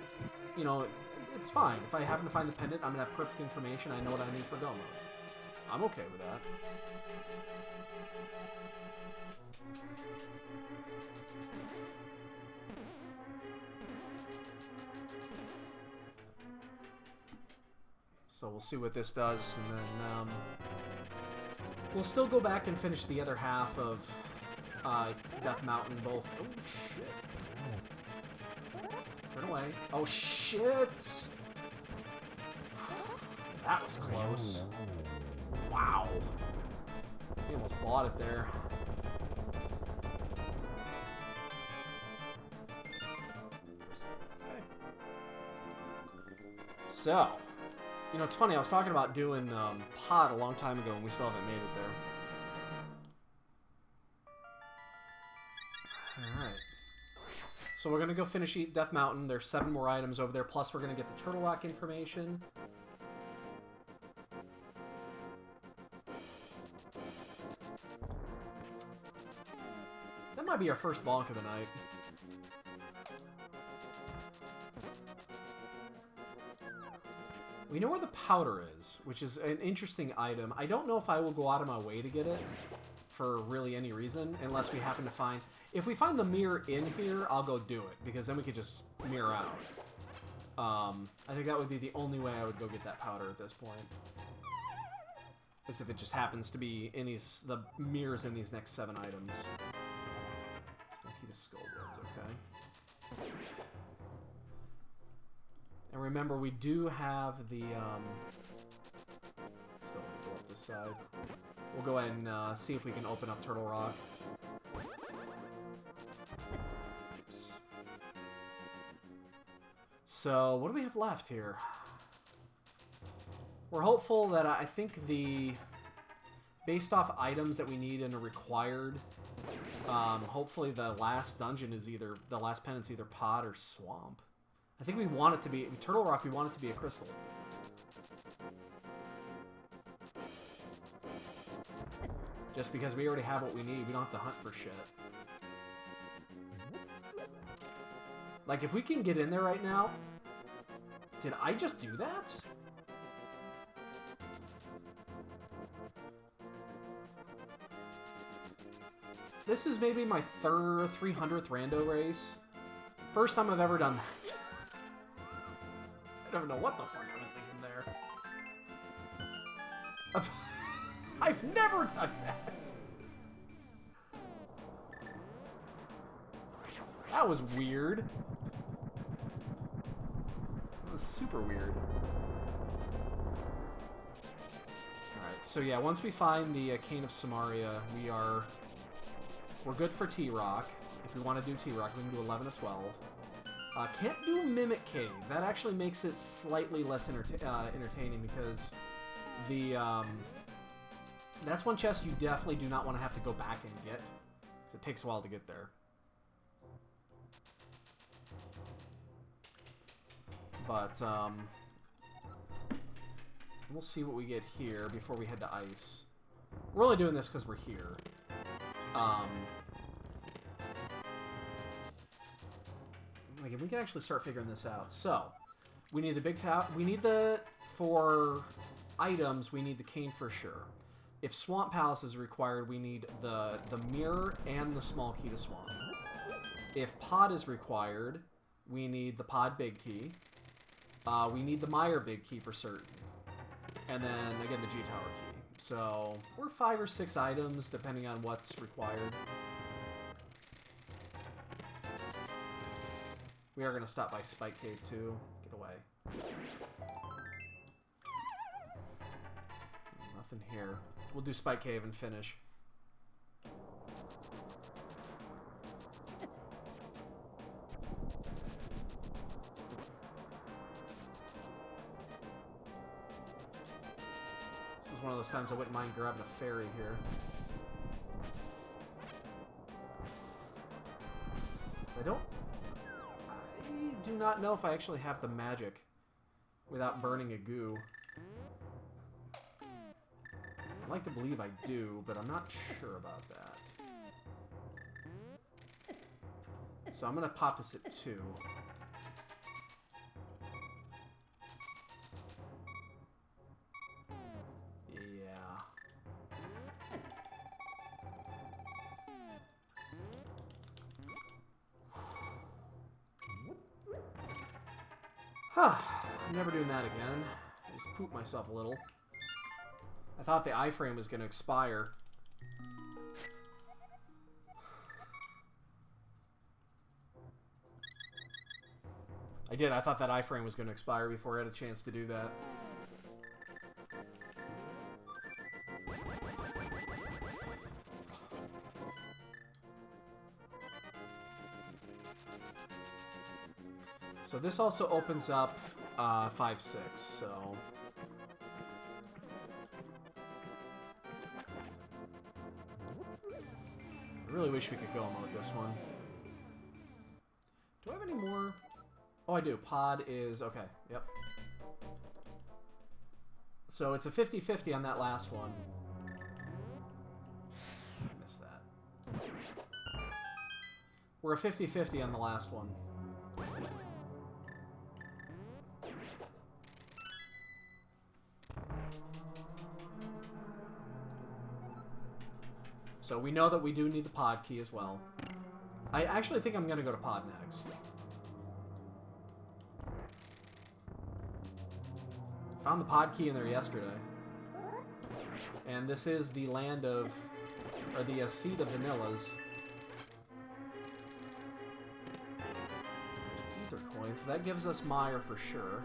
S1: you know, it's fine. If I happen to find the pendant, I'm going to have perfect information. I know what I need for Go Mode. I'm okay with that. So we'll see what this does, and then we'll still go back and finish the other half of Death Mountain. Both. Oh shit! Turn away. Oh shit! That was close. Wow. He almost bought it there. Okay. So. You know, it's funny, I was talking about doing Pod a long time ago, and we still haven't made it there. Alright. So we're going to go finish Death Mountain. There's 7 more items over there, plus we're going to get the Turtle Rock information. That might be our first bonk of the night. We know where the powder is, which is an interesting item. I don't know if I will go out of my way to get it for really any reason, unless we happen to find... If we find the mirror in here, I'll go do it, because then we could just mirror out. I think that would be the only way I would go get that powder at this point. As if it just happens to be in the mirrors in these next 7 items. Key to Skull Bloods, okay. And remember, we do have the, still want to go up this side. We'll go ahead and see if we can open up Turtle Rock. Oops. So, what do we have left here? We're hopeful that I think based off items that we need and are required, hopefully the last dungeon is the last penance either Pod or Swamp. I think we want it to be, Turtle Rock, we want it to be a crystal. Just because we already have what we need, we don't have to hunt for shit. Like, if we can get in there right now... Did I just do that? This is maybe my 300th rando race. First time I've ever done that. I don't know what the fuck I was thinking there. I've never done that. That was weird. That was super weird. Alright, so yeah, once we find the Cane of Samaria, we're good for T-Rock. If we want to do T-Rock, we can do 11 of 12. Can't do Mimic Cave. That actually makes it slightly less entertaining because that's one chest you definitely do not want to have to go back and get. So it takes a while to get there. But we'll see what we get here before we head to Ice. We're only doing this because we're here. Like, we can actually start figuring this out. So, we need the big tower. We need for items, we need the cane for sure. If Swamp Palace is required, we need the mirror and the small key to Swamp. If Pod is required, we need the Pod big key. We need the Mire big key for certain. And then, again, the G-Tower key. So, we're 5 or 6 items, depending on what's required. We are going to stop by Spike Cave, too. Get away. Nothing here. We'll do Spike Cave and finish. This is one of those times I wouldn't mind grabbing a fairy here. I do not know if I actually have the magic without burning a goo. I'd like to believe I do, but I'm not sure about that. So I'm going to pop this at 2. I'm never doing that again. I just pooped myself a little. I thought the iframe was going to expire. I did. I thought that iframe was going to expire before I had a chance to do that. So this also opens up 5-6, so really wish we could go mode this one. Do I have any more? Oh, I do. Pod is... Okay, yep. So it's a 50-50 on that last one. I missed that. We're a 50-50 on the last one. So we know that we do need the pod key as well. I actually think I'm going to go to pod next. Found the pod key in there yesterday. And this is the land of... or the seed of vanillas. There's the ether coin, so that gives us Meyer for sure.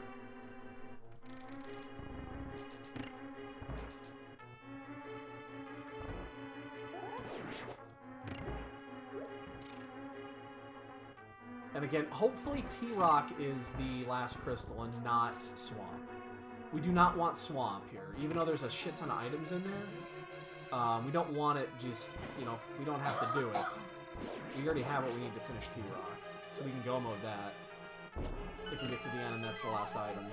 S1: And again, hopefully T-Rock is the last crystal and not Swamp. We do not want Swamp here, even though there's a shit ton of items in there. We don't want it just, you know, we don't have to do it. We already have what we need to finish T-Rock. So we can go mode that if we get to the end and that's the last item.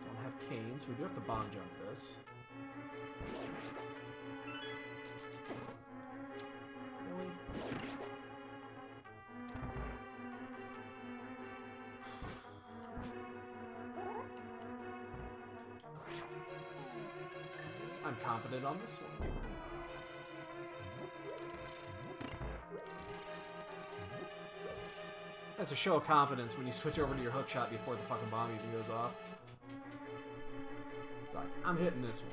S1: Don't have cane, so we do have to bomb jump this. Really? I'm confident on this one. That's a show of confidence when you switch over to your hook shot before the fucking bomb even goes off. It's like, I'm hitting this one.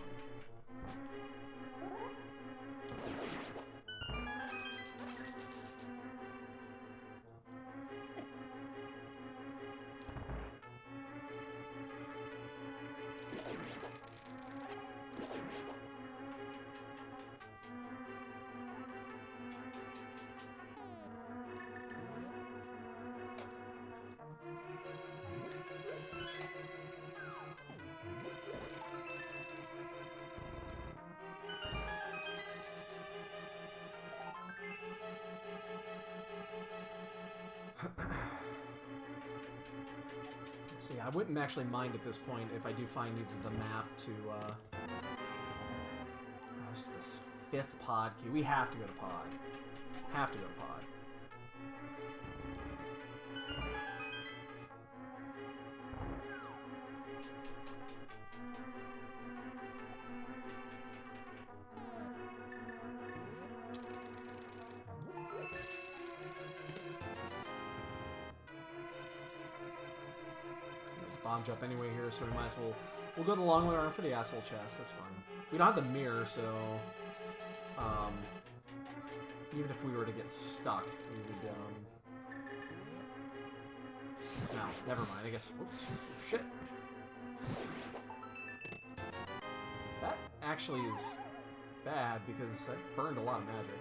S1: See, I wouldn't actually mind at this point if I do find either the map to, what's this 5th pod key? We have to go to pod. Have to go to pod. Bomb jump anyway here, so we might as well... We'll go the long way around for the asshole chest, that's fine. We don't have the mirror, so... even if we were to get stuck, we would, no, never mind, I guess... Oops, shit! That actually is bad, because that burned a lot of magic.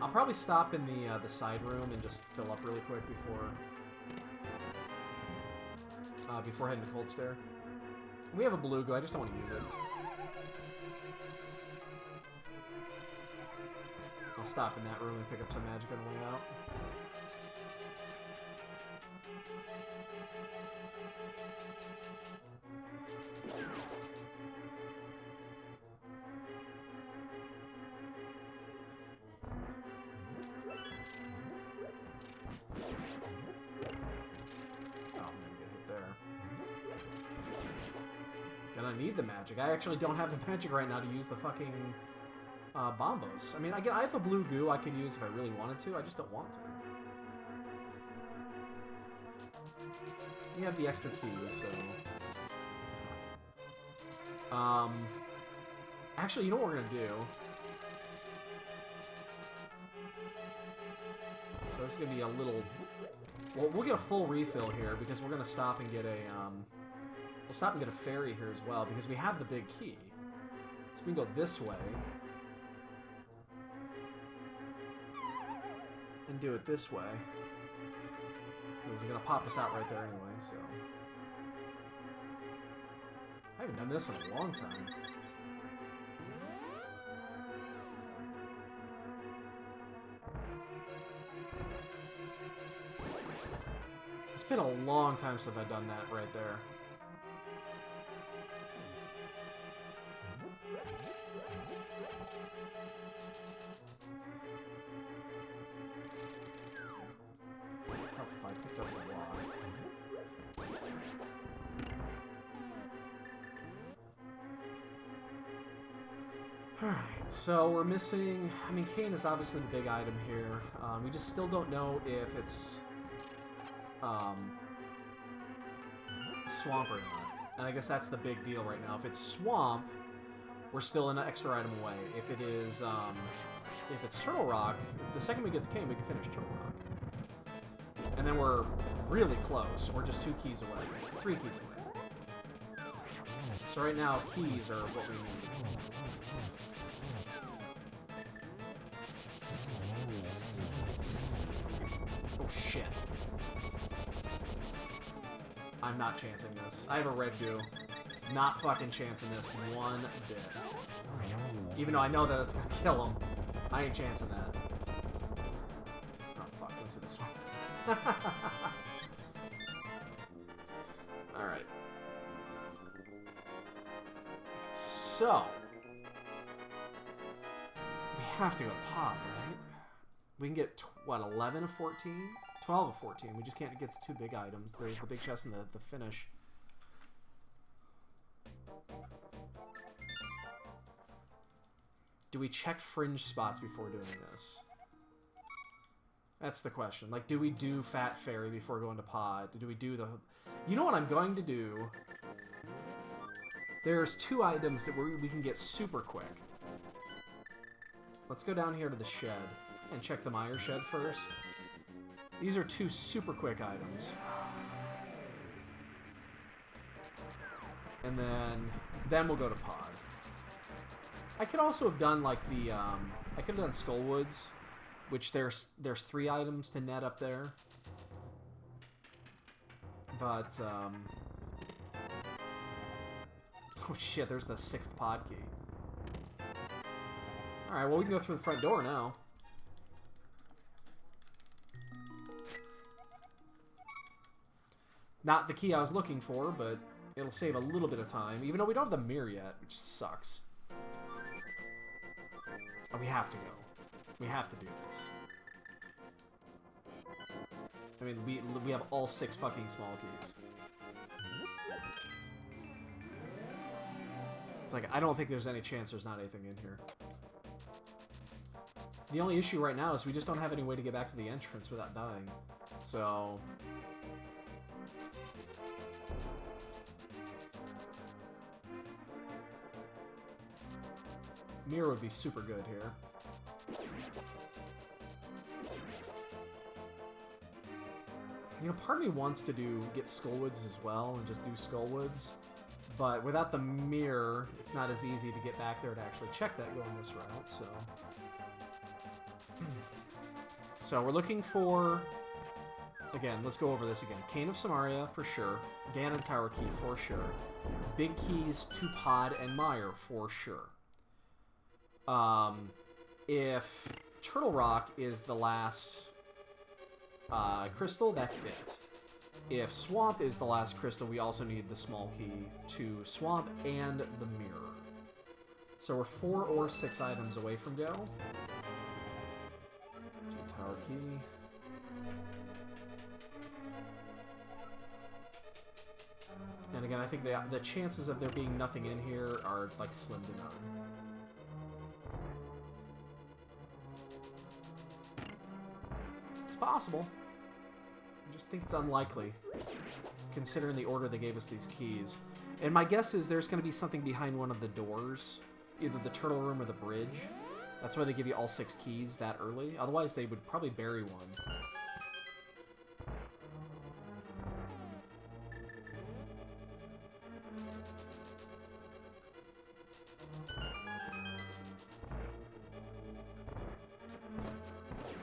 S1: I'll probably stop in the side room and just fill up really quick before heading to Cold Stare. We have a Beluga, I just don't want to use it. I'll stop in that room and pick up some magic on the way out. Gonna need the magic. I actually don't have the magic right now to use the fucking bombos. I mean, I have a blue goo I could use if I really wanted to. I just don't want to. You have the extra keys, so... Actually, you know what we're gonna do? So this is gonna be a little... Well, we'll get a full refill here because we're gonna stop and get a, we'll stop and get a fairy here as well, because we have the big key. So we can go this way. and do it this way. Because it's going to pop us out right there anyway, so... I haven't done this in a long time. It's been a long time since I've done that right there. If I picked up the block. Alright, so we're missing... I mean, Cane is obviously the big item here. We just still don't know if it's... Swamp or not. And I guess that's the big deal right now. If it's Swamp, we're still an extra item away. If it is, if it's Turtle Rock, the second we get the cane, we can finish Turtle Rock. And then we're really close. We're just 2 keys away. 3 keys away. So right now, keys are what we need. Oh, shit. I'm not chancing this. I have a red goo. Not fucking chancing this one bit. Even though I know that it's gonna kill him, I ain't chancing that. Oh fuck, let's do this one. Alright. So... we have to go to Pod, right? We can get, what, 11 of 14? 12 of 14. We just can't get the 2 big items. The big chest and the finish. Do we check fringe spots before doing this? That's the question. Like, do we do Fat Fairy before going to Pod? Do we do the... You know what I'm going to do? There's 2 items that we can get super quick. Let's go down here to the shed and check the Mire shed first. These are 2 super quick items. And then we'll go to Pod. I could also have done like the I could have done Skullwoods, which there's 3 items to net up there. But oh shit, there's the 6th Pod key. Alright, well we can go through the front door now. Not the key I was looking for, but it'll save a little bit of time, even though we don't have the mirror yet, which sucks. Oh, we have to go. We have to do this. I mean, we have all 6 fucking small keys. It's like, I don't think there's any chance there's not anything in here. The only issue right now is we just don't have any way to get back to the entrance without dying. So... mirror would be super good here. You know, part of me wants to get Skullwoods as well and just do Skullwoods, but without the mirror, it's not as easy to get back there to actually check that going this route, so... So we're looking for... Again, let's go over this again. Cane of Samaria, for sure. Ganon Tower Key, for sure. Big keys to Pod and Mire, for sure. If Turtle Rock is the last crystal, that's it. If Swamp is the last crystal, we also need the small key to Swamp and the mirror. So we're 4 or 6 items away from go. Tower key. And again, I think the chances of there being nothing in here are like slim to none. Possible. I just think it's unlikely, considering the order they gave us these keys. And my guess is there's going to be something behind one of the doors, either the turtle room or the bridge. That's why they give you all 6 keys that early. Otherwise, they would probably bury one.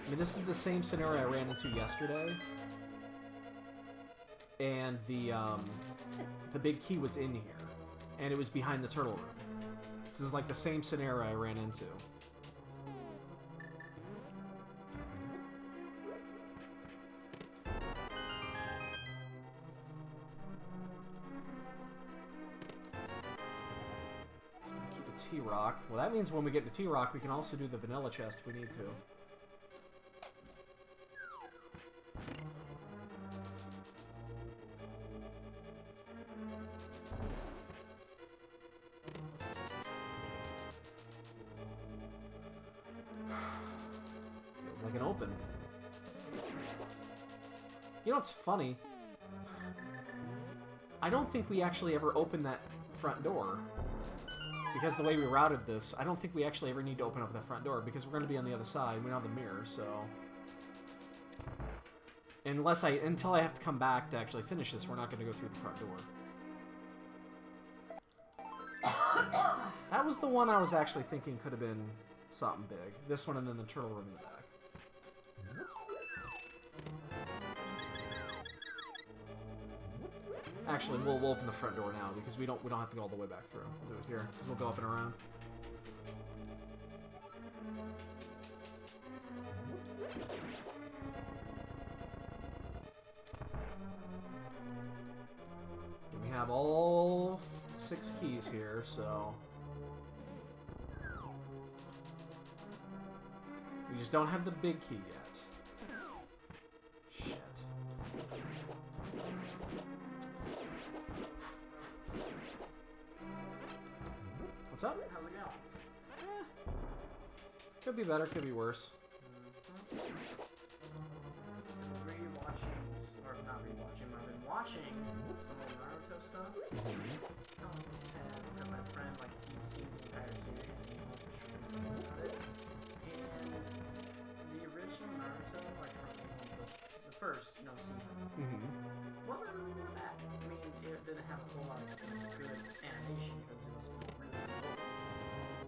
S1: I mean, this is the same scenario I ran into yesterday. And the big key was in here. And it was behind the turtle room. This is like the same scenario I ran into. T-Rock. Well, that means when we get to T-Rock, we can also do the vanilla chest if we need to. Feels like an open. You know what's funny? I don't think we actually ever opened that front door. Because the way we routed this, I don't think we actually ever need to open up that front door, because we're going to be on the other side. We don't have the mirror, so... Until I have to come back to actually finish this, we're not going to go through the front door. That was the one I was actually thinking could have been something big. This one and then the turtle room in the back. Actually, we'll open the front door now because we don't have to go all the way back through. We'll do it here because we'll go up and around. And we have all 6 keys here, so we just don't have the big key yet. Shit. What's up?
S3: How's it going?
S1: Could be better, could be worse.
S3: Rewatching, or not rewatching, but I've been watching some of the Naruto stuff. And because my friend, like, he's seen the entire series and he knows the short stuff about it. And the original Naruto, like from the first, season, wasn't really that bad. I mean, it didn't have a whole lot of good animation because it was really old.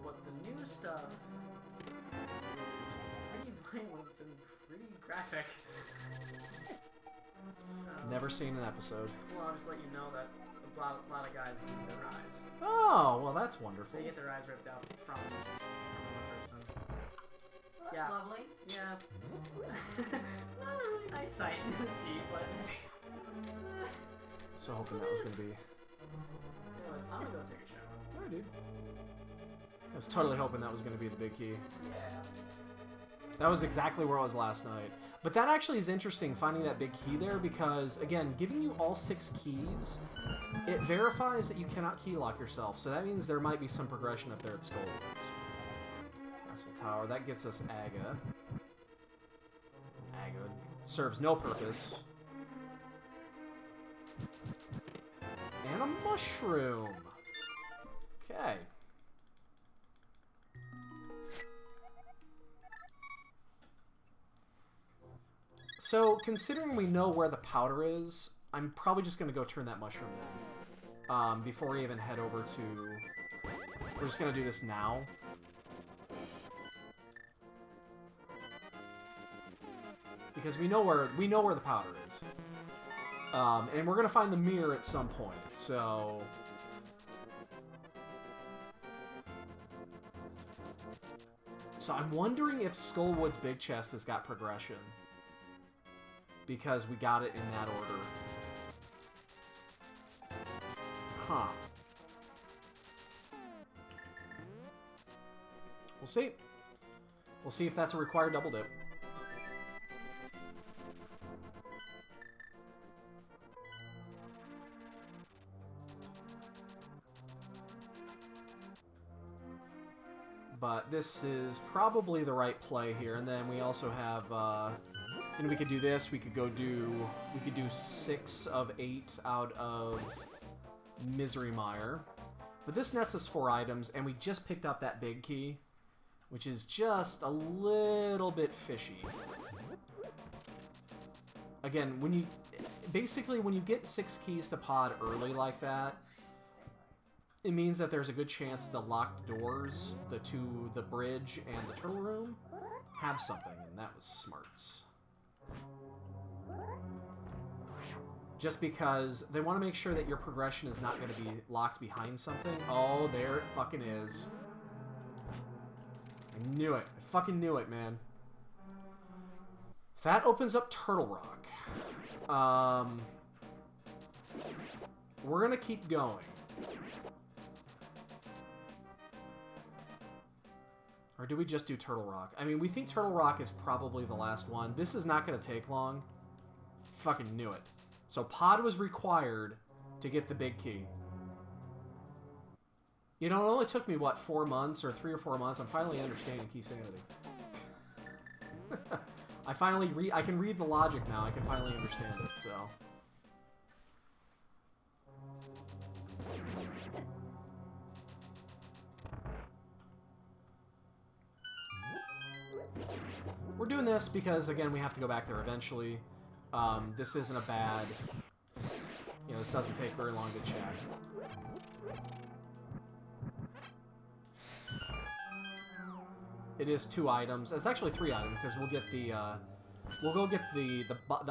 S3: But the new stuff is pretty violent and pretty graphic.
S1: Never seen an episode.
S3: Well, I'll just let you know that a lot of guys lose their eyes.
S1: Oh, well that's wonderful.
S3: They get their eyes ripped out from another person.
S2: Well, that's
S3: Yeah.
S2: lovely.
S3: Yeah. Not a really nice sight to see, but...
S1: So hoping that was going to be...
S3: Anyways, I'm gonna go take a shower.
S1: Alright, dude. I was totally hoping that was going to be the big key.
S3: Yeah.
S1: That was exactly where I was last night. But that actually is interesting, finding that big key there, because, again, giving you all 6 keys, it verifies that you cannot key lock yourself, so that means there might be some progression up there at Skullwoods. Castle Tower, that gets us Aga. Aga serves no purpose. And a mushroom! Okay. So, considering we know where the powder is, I'm probably just going to go turn that mushroom in. Before we even head over to... We're just going to do this now. Because we know where the powder is. And we're going to find the mirror at some point, so... So I'm wondering if Skullwood's big chest has got progression. Because we got it in that order. Huh. We'll see. We'll see if that's a required double dip. But this is probably the right play here. And then we also have... and we could do this, we could do 6 of 8 out of Misery Mire. But this nets us 4 items, and we just picked up that big key, which is just a little bit fishy. Again, when you get 6 keys to pod early like that, it means that there's a good chance the locked doors, the bridge and the turtle room, have something, and that was smarts. Just because they want to make sure that your progression is not going to be locked behind something. Oh, there it fucking is. I knew it. I fucking knew it, man. That opens up Turtle Rock. We're going to keep going. Or do we just do Turtle Rock? I mean, we think Turtle Rock is probably the last one. This is not going to take long. Fucking knew it. So Pod was required to get the big key. You know, it only took me, what, 4 months or 3 or 4 months. I'm finally understanding Keysanity. I can read the logic now. I can finally understand it, so. We're doing this because, again, we have to go back there eventually. This isn't a bad... You know, this doesn't take very long to check. It is 2 items. It's actually 3 items, because we'll get the... we'll go get the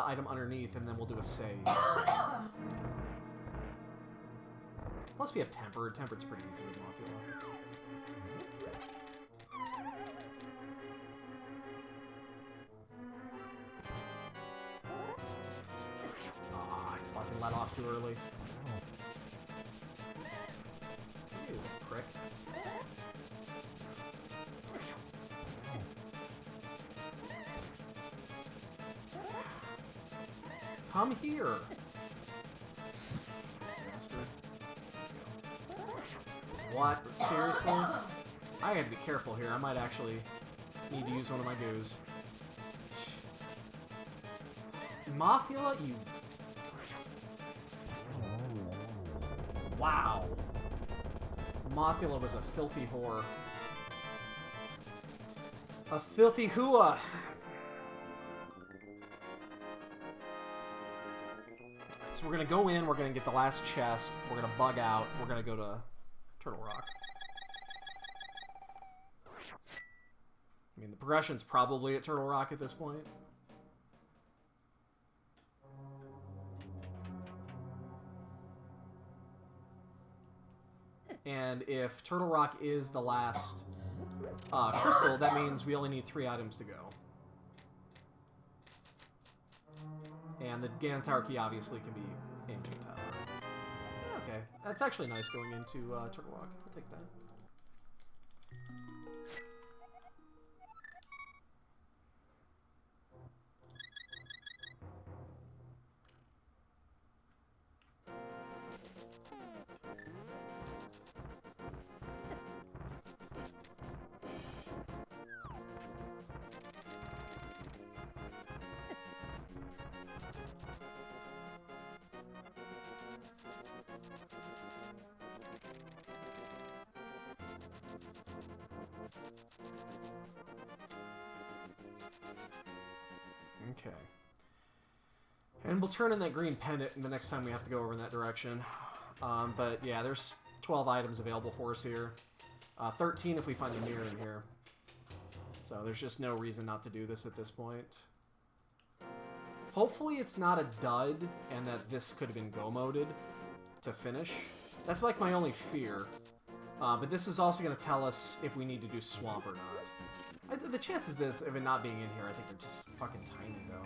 S1: item underneath, and then we'll do a save. Plus we have Tempered. Tempered's pretty easy with Mothula. Let off too early. You prick. Come here. Bastard. What? Seriously? I gotta be careful here. I might actually need to use one of my goos. Mothula, you... Wow. Mothula was a filthy whore. A filthy hua. So we're gonna go in, we're gonna get the last chest, we're gonna bug out, we're gonna go to Turtle Rock. I mean, the progression's probably at Turtle Rock at this point. And if Turtle Rock is the last crystal, that means we only need 3 items to go. And the Ganon Tower key obviously can be Ancient Tower. Okay, that's actually nice going into Turtle Rock. I'll take that. Okay. And we'll turn in that green pendant the next time we have to go over in that direction. But yeah, there's 12 items available for us here. 13 if we find a mirror in here. So there's just no reason not to do this at this point. Hopefully it's not a dud and that this could have been go-moded to finish. That's like my only fear. But this is also going to tell us if we need to do Swamp or not. The chances of it not being in here, I think, are just fucking tiny, though.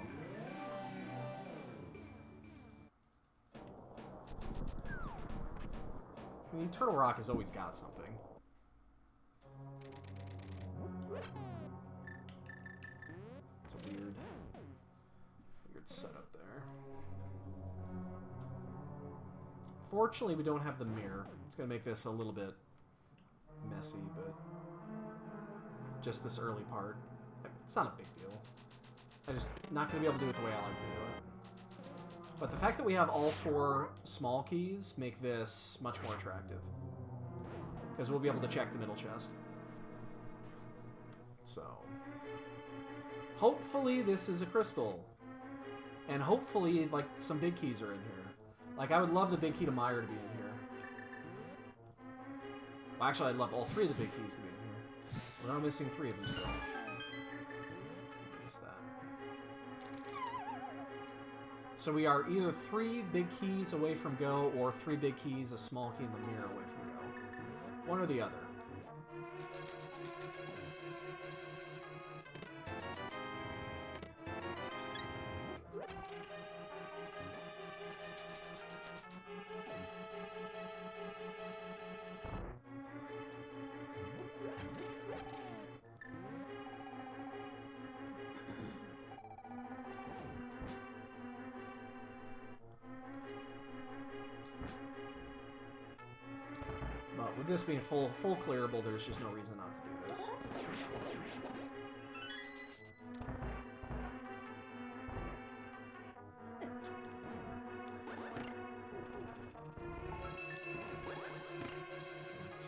S1: I mean, Turtle Rock has always got something. It's a weird setup there. Fortunately, we don't have the mirror. It's going to make this a little bit messy, but just this early part. It's not a big deal. I'm just not going to be able to do it the way I like to do it. But the fact that we have all 4 small keys make this much more attractive. Because we'll be able to check the middle chest. So, hopefully this is a crystal. And hopefully, like, some big keys are in here. Like, I would love the big key to Meyer to be in here. Well, actually, I'd love all 3 of the big keys to be in here. We're not missing 3 of them still. So we are either 3 big keys away from go, or 3 big keys, a small key in the mirror away from go. One or the other. But with this being full clearable, there's just no reason not to do this.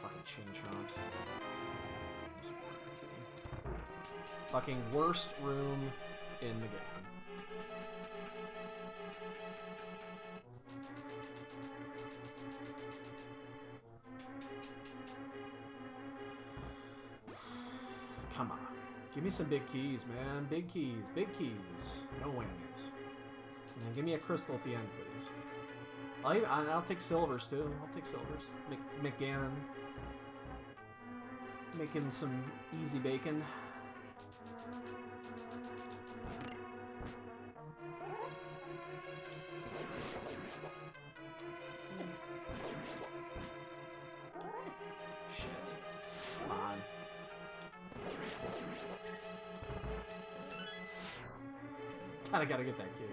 S1: Fucking chain chomps. Fucking worst room in the game. Come on. Give me some big keys, man. Big keys. Big keys. No whammies. And then give me a crystal at the end, please. I'll take silvers, too. I'll take silvers. McGannon. Make him some easy bacon. Shit. Come on. Kinda gotta get that key.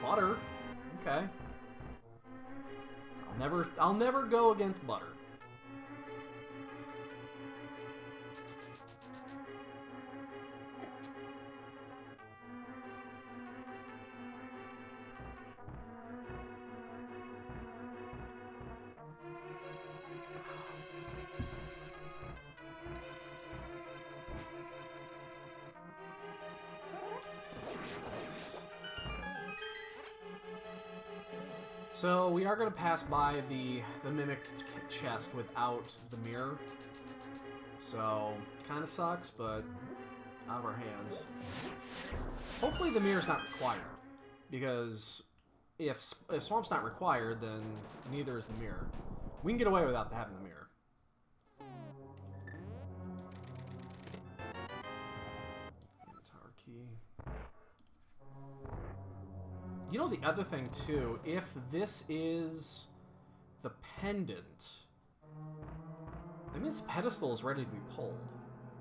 S1: Butter. Okay. I'll never go against butter. So we are going to pass by the mimic chest without the mirror. So kind of sucks, but out of our hands. Hopefully the mirror's not required, because if Swamp's not required, then neither is the mirror. We can get away without having the mirror. Tower key. You know the other thing too, if this is the pendant, that means the pedestal is ready to be pulled.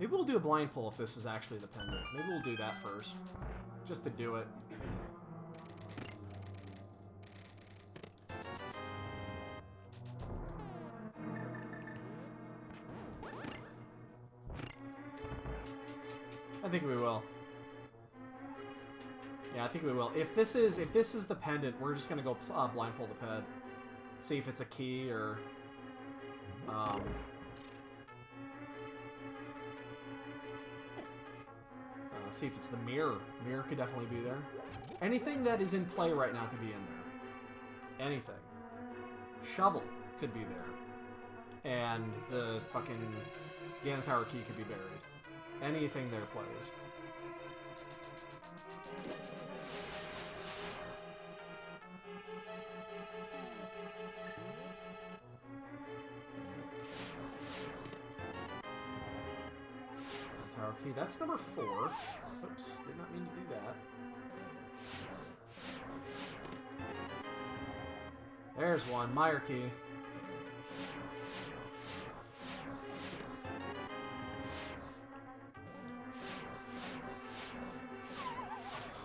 S1: Maybe we'll do a blind pull if this is actually the pendant. Maybe we'll do that first, just to do it. I think we will. Yeah, I think we will. If this is the pendant, we're just gonna go blind pull the ped, see if it's a key or see if it's the mirror. Mirror could definitely be there. Anything that is in play right now could be in there. Anything. Shovel could be there, and the fucking Ganon Tower key could be buried. Anything there plays. Tower key. That's number 4. Oops, did not mean to do that. There's one. Meyer key.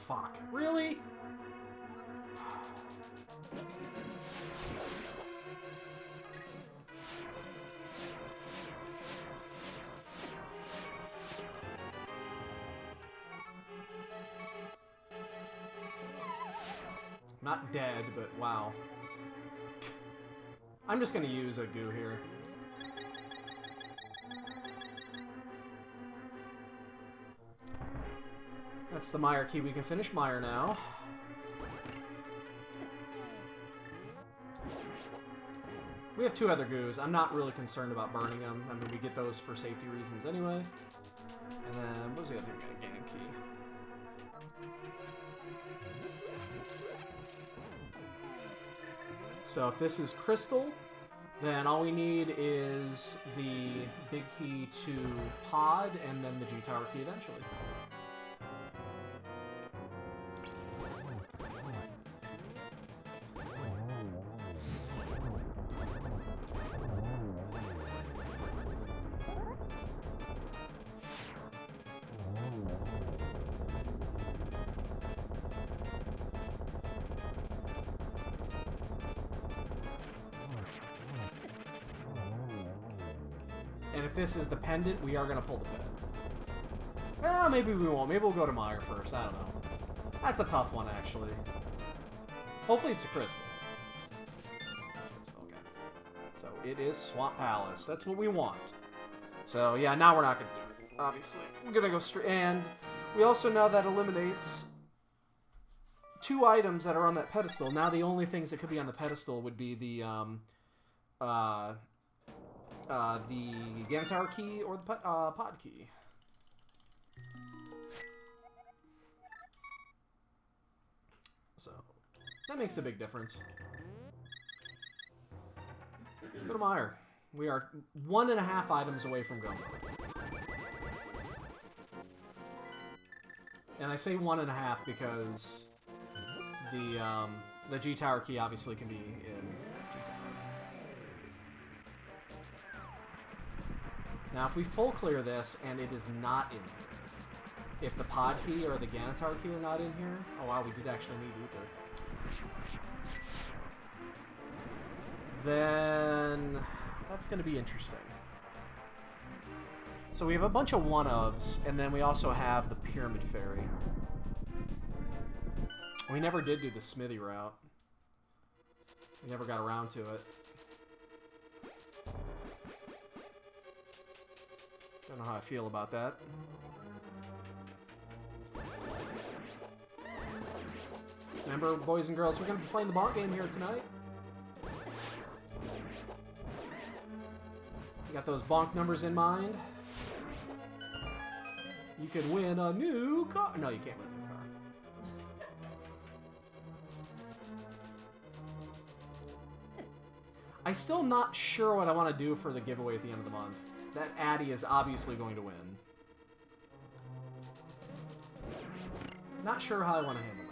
S1: Fuck. Really? Not dead, but wow. I'm just gonna use a goo here. That's the Meyer key. We can finish Meyer now. We have 2 other goos. I'm not really concerned about burning them. I mean, we get those for safety reasons anyway. And then, what was the other thing? Game key. So if this is crystal, then all we need is the big key to pod, and then the G-Tower key eventually. And if this is the pendant, we are going to pull the pin. Well, maybe we won't. Maybe we'll go to Meyer first. I don't know. That's a tough one, actually. Hopefully it's a crystal. It's a crystal, okay. So it is Swamp Palace. That's what we want. So, yeah, now we're not going to do it, obviously. We're going to go straight. And we also know that eliminates 2 items that are on that pedestal. Now the only things that could be on the pedestal would be the Gamma Tower key or the pod key. So, that makes a big difference. Let's go to Meyer. We are 1.5 items away from going. And I say 1.5 because the G-Tower key obviously can be in G-Tower. Now, if we full clear this and it is not in here, if the pod key or the Ganitar key are not in here, oh wow, we did actually need Ether. Then that's going to be interesting. So we have a bunch of one-ofs, and then we also have the Pyramid Fairy. We never did do the Smithy route. We never got around to it. Don't know how I feel about that. Remember, boys and girls, we're going to be playing the ball game here tonight. You got those bonk numbers in mind? You can win a new car. No, you can't win a new car. I'm still not sure what I want to do for the giveaway at the end of the month. That Addy is obviously going to win. Not sure how I want to handle that.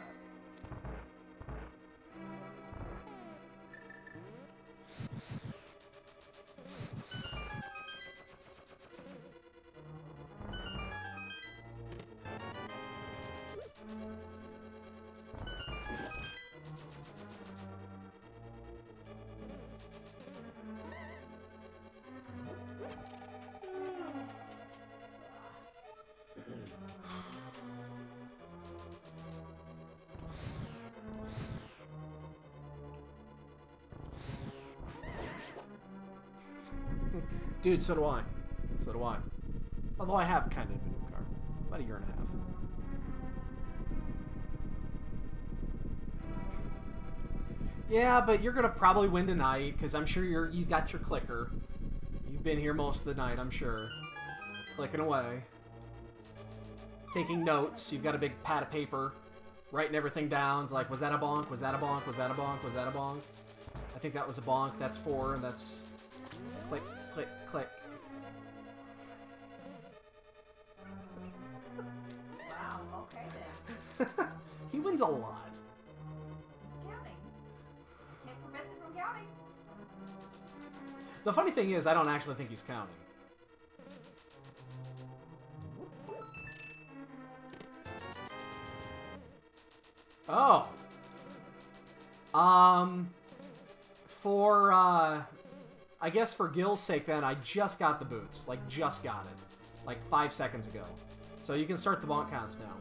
S1: Dude, so do I. So do I. Although I have kind of a new car. About 1.5 years. Yeah, but you're gonna probably win tonight, because I'm sure you've got your clicker. You've been here most of the night, I'm sure. Clicking away. Taking notes. You've got a big pad of paper. Writing everything down. It's like, was that a bonk? Was that a bonk? Was that a bonk? Was that a bonk? I think that was a bonk. That's 4, and that's... Click, click, click.
S2: Wow, okay then.
S1: He wins a lot.
S2: He's counting. Can't prevent him from counting.
S1: The funny thing is, I don't actually think he's counting. Oh. I guess for Gil's sake then, I just got the boots. Like, just got it. Like, 5 seconds ago. So you can start the bonk counts now.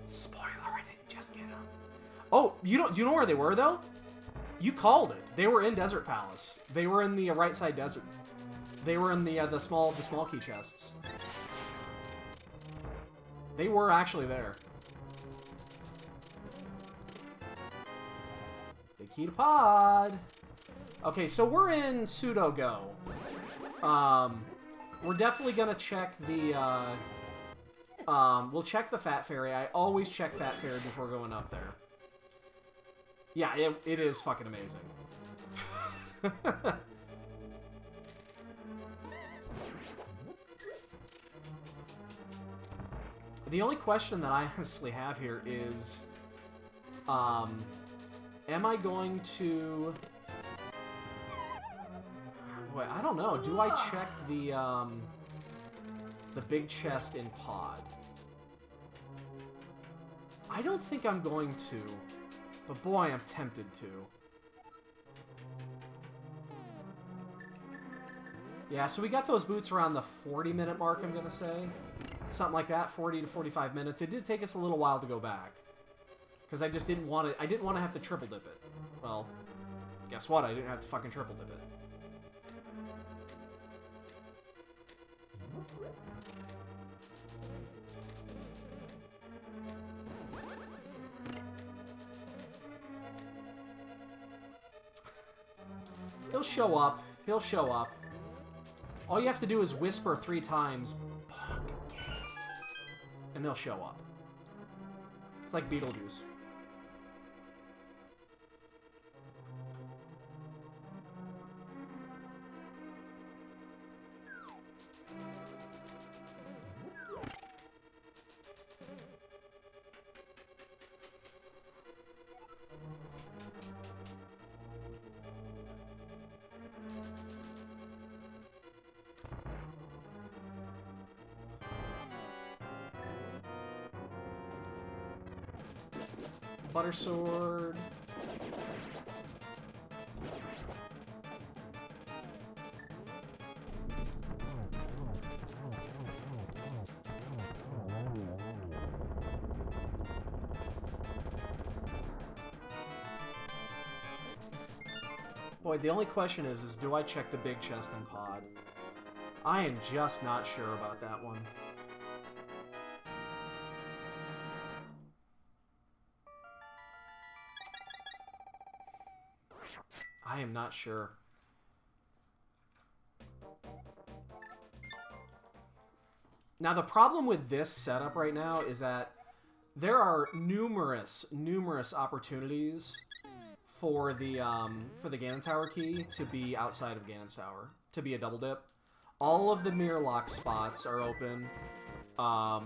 S1: Spoiler, I didn't just get them. Oh, do you know where they were, though? You called it. They were in Desert Palace. They were in the right side desert. They were in the small key chests. They were actually there. Big key to pod. Okay, so we're in pseudo go. We're definitely gonna check the, we'll check the Fat Fairy. I always check Fat Fairy before going up there. Yeah, it is fucking amazing. The only question that I honestly have here is, am I going to... Boy, I don't know. Do I check the big chest in pod? I don't think I'm going to, but boy, I'm tempted to. Yeah, so we got those boots around the 40-minute mark, I'm gonna say. Something like that, 40 to 45 minutes. It did take us a little while to go back. Because I just didn't want to... I didn't want to have to triple dip it. Well, guess what? I didn't have to fucking triple dip it. He'll show up. He'll show up. All you have to do is whisper 3 times, and they'll show up. It's like Beetlejuice. Butter sword. Boy, the only question is do I check the big chest and pod? I am just not sure about that one. I am not sure. Now, the problem with this setup right now is that there are numerous opportunities for the Ganon Tower key to be outside of Ganon's Tower, to be a double dip. All of the mirror lock spots are open. All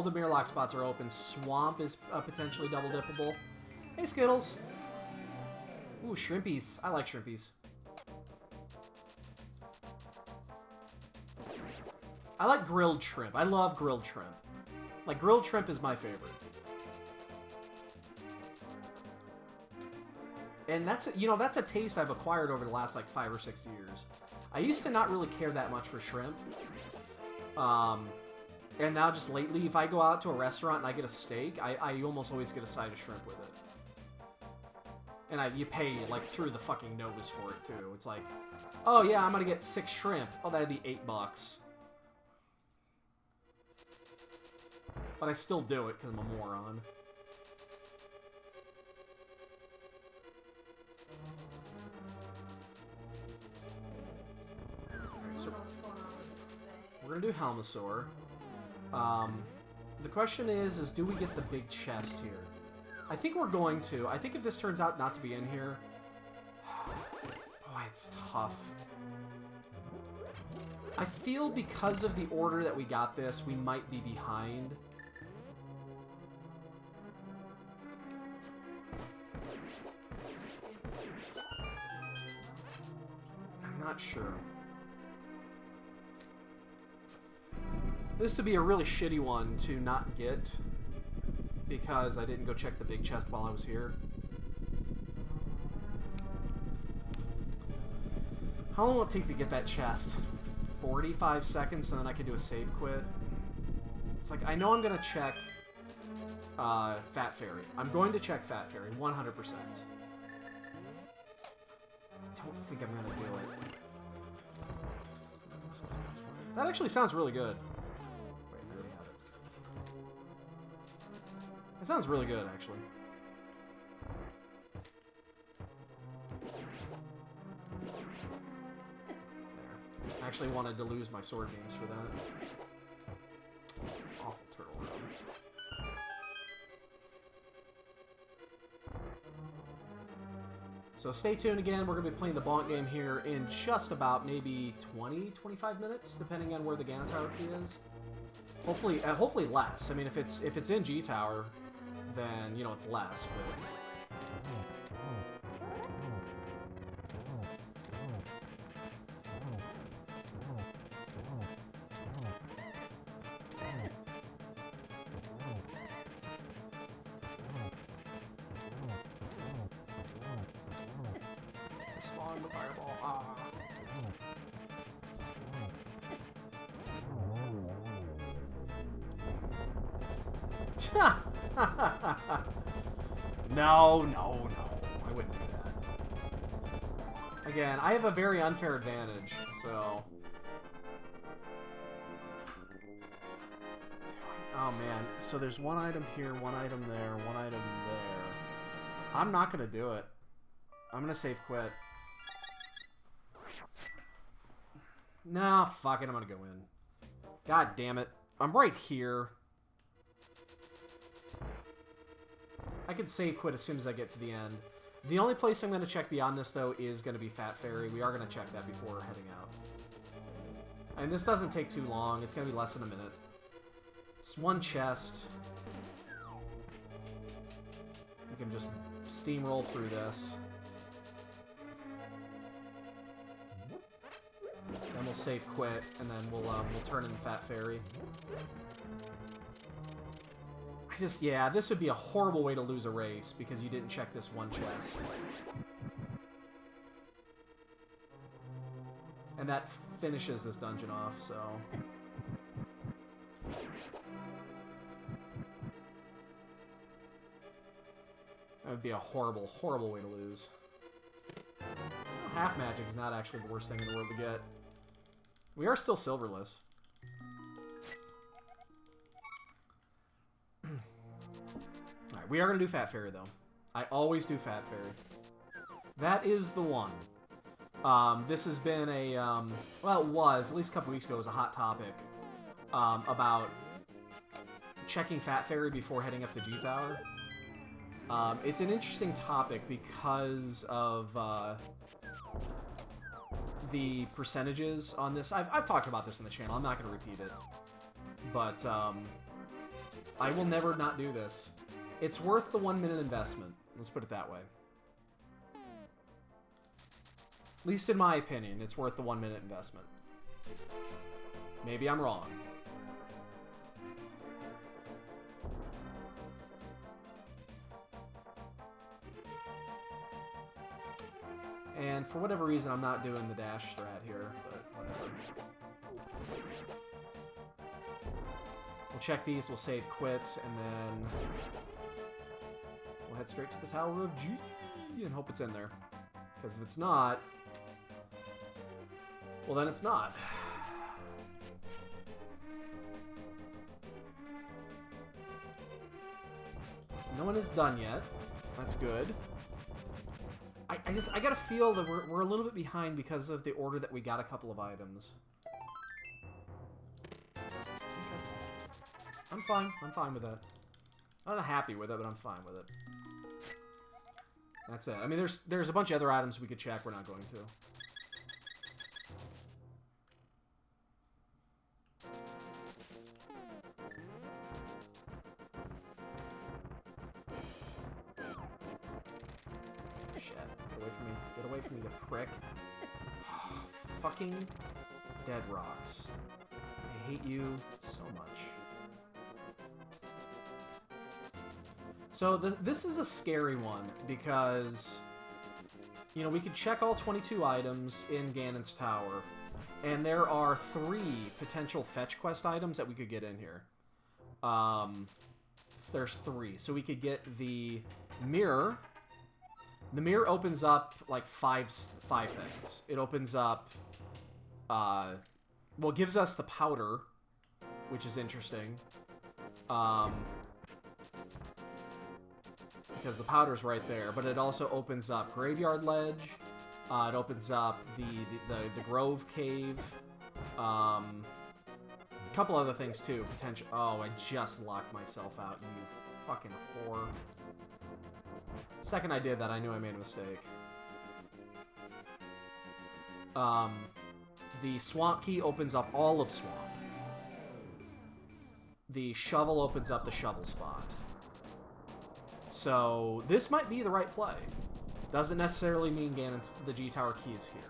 S1: the mirror lock spots are open. Swamp is potentially double dippable. Hey, Skittles. Ooh, shrimpies. I like shrimpies. I like grilled shrimp. I love grilled shrimp. Like, grilled shrimp is my favorite. And that's, you know, that's a taste I've acquired over the last, like, 5 or 6 years. I used to not really care that much for shrimp. And now just lately, if I go out to a restaurant and I get a steak, I almost always get a side of shrimp with it. And you pay, like, through the fucking nose for it, too. It's like, oh, yeah, I'm gonna get 6 shrimp. Oh, that'd be $8. But I still do it, because I'm a moron. Alright, so we're gonna do Helmasaur. The question is do we get the big chest here? I think we're going to. I think if this turns out not to be in here... Boy, it's tough. I feel because of the order that we got this, we might be behind. I'm not sure. This would be a really shitty one to not get because I didn't go check the big chest while I was here. How long will it take to get that chest? 45 seconds, and then I can do a save quit. It's like, I know I'm going to check Fat Fairy. I'm going to check Fat Fairy, 100%. I don't think I'm going to do it. That actually sounds really good. Wait, I already have it. It sounds really good, actually. actually wanted to lose my sword games for that. Awful turtle room. So stay tuned again. We're going to be playing the Bonk game here in just about maybe 20-25 minutes, depending on where the Ganon Tower key is. Hopefully less. I mean, if it's in G Tower, then you know it's less. But spawn the fireball. Ah. No, I wouldn't do that. Again, I have a very unfair advantage, so... Oh man, so there's one item here, one item there, one item there. I'm not gonna do it. I'm gonna save quit. Nah, fuck it, I'm gonna go in. God damn it. I'm right here. I can save quit as soon as I get to the end. The only place I'm going to check beyond this, though, is going to be Fat Fairy. We are going to check that before heading out. And this doesn't take too long. It's going to be less than a minute. It's one chest. We can just steamroll through this. Then we'll save quit, and then we'll turn in the Fat Fairy. Yeah, this would be a horrible way to lose a race because you didn't check this one chest. And that finishes this dungeon off, so... That would be a horrible, horrible way to lose. Half magic is not actually the worst thing in the world to get. We are still silverless. Alright, we are going to do Fat Fairy, though. I always do Fat Fairy. That is the one. This has been a, well, it was, at least a couple weeks ago, it was a hot topic about checking Fat Fairy before heading up to G-Tower. It's an interesting topic because of the percentages on this. I've talked about this in the channel. I'm not going to repeat it. But I will never not do this. It's worth the 1 minute investment. Let's put it that way. At least in my opinion, it's worth the 1 minute investment. Maybe I'm wrong. And for whatever reason, I'm not doing the dash strat here, but whatever. We'll check these, we'll save quit, and then we'll head straight to the Tower of G and hope it's in there. Because if it's not, well then it's not. No one is done yet. That's good. I gotta feel that we're a little bit behind because of the order that we got a couple of items. Okay. I'm fine with that. I'm not happy with it, but I'm fine with it. That's it. I mean, there's a bunch of other items we could check. We're not going to. Get away from me, you prick. Fucking dead rocks. I hate you so much. So this is a scary one because, you know, we could check all 22 items in Ganon's Tower, and there are 3 potential fetch quest items that we could get in here. There's 3. So we could get the mirror. The mirror opens up, like, five things. It opens up, well, it gives us the powder, which is interesting. Because the powder's right there, but it also opens up Graveyard Ledge. It opens up the Grove Cave. A couple other things too. Potential. Oh, I just locked myself out. You fucking whore. Second I did that, I knew I made a mistake. The swamp key opens up all of swamp. The shovel opens up the shovel spot. So this might be the right play. Doesn't necessarily mean the G Tower key is here.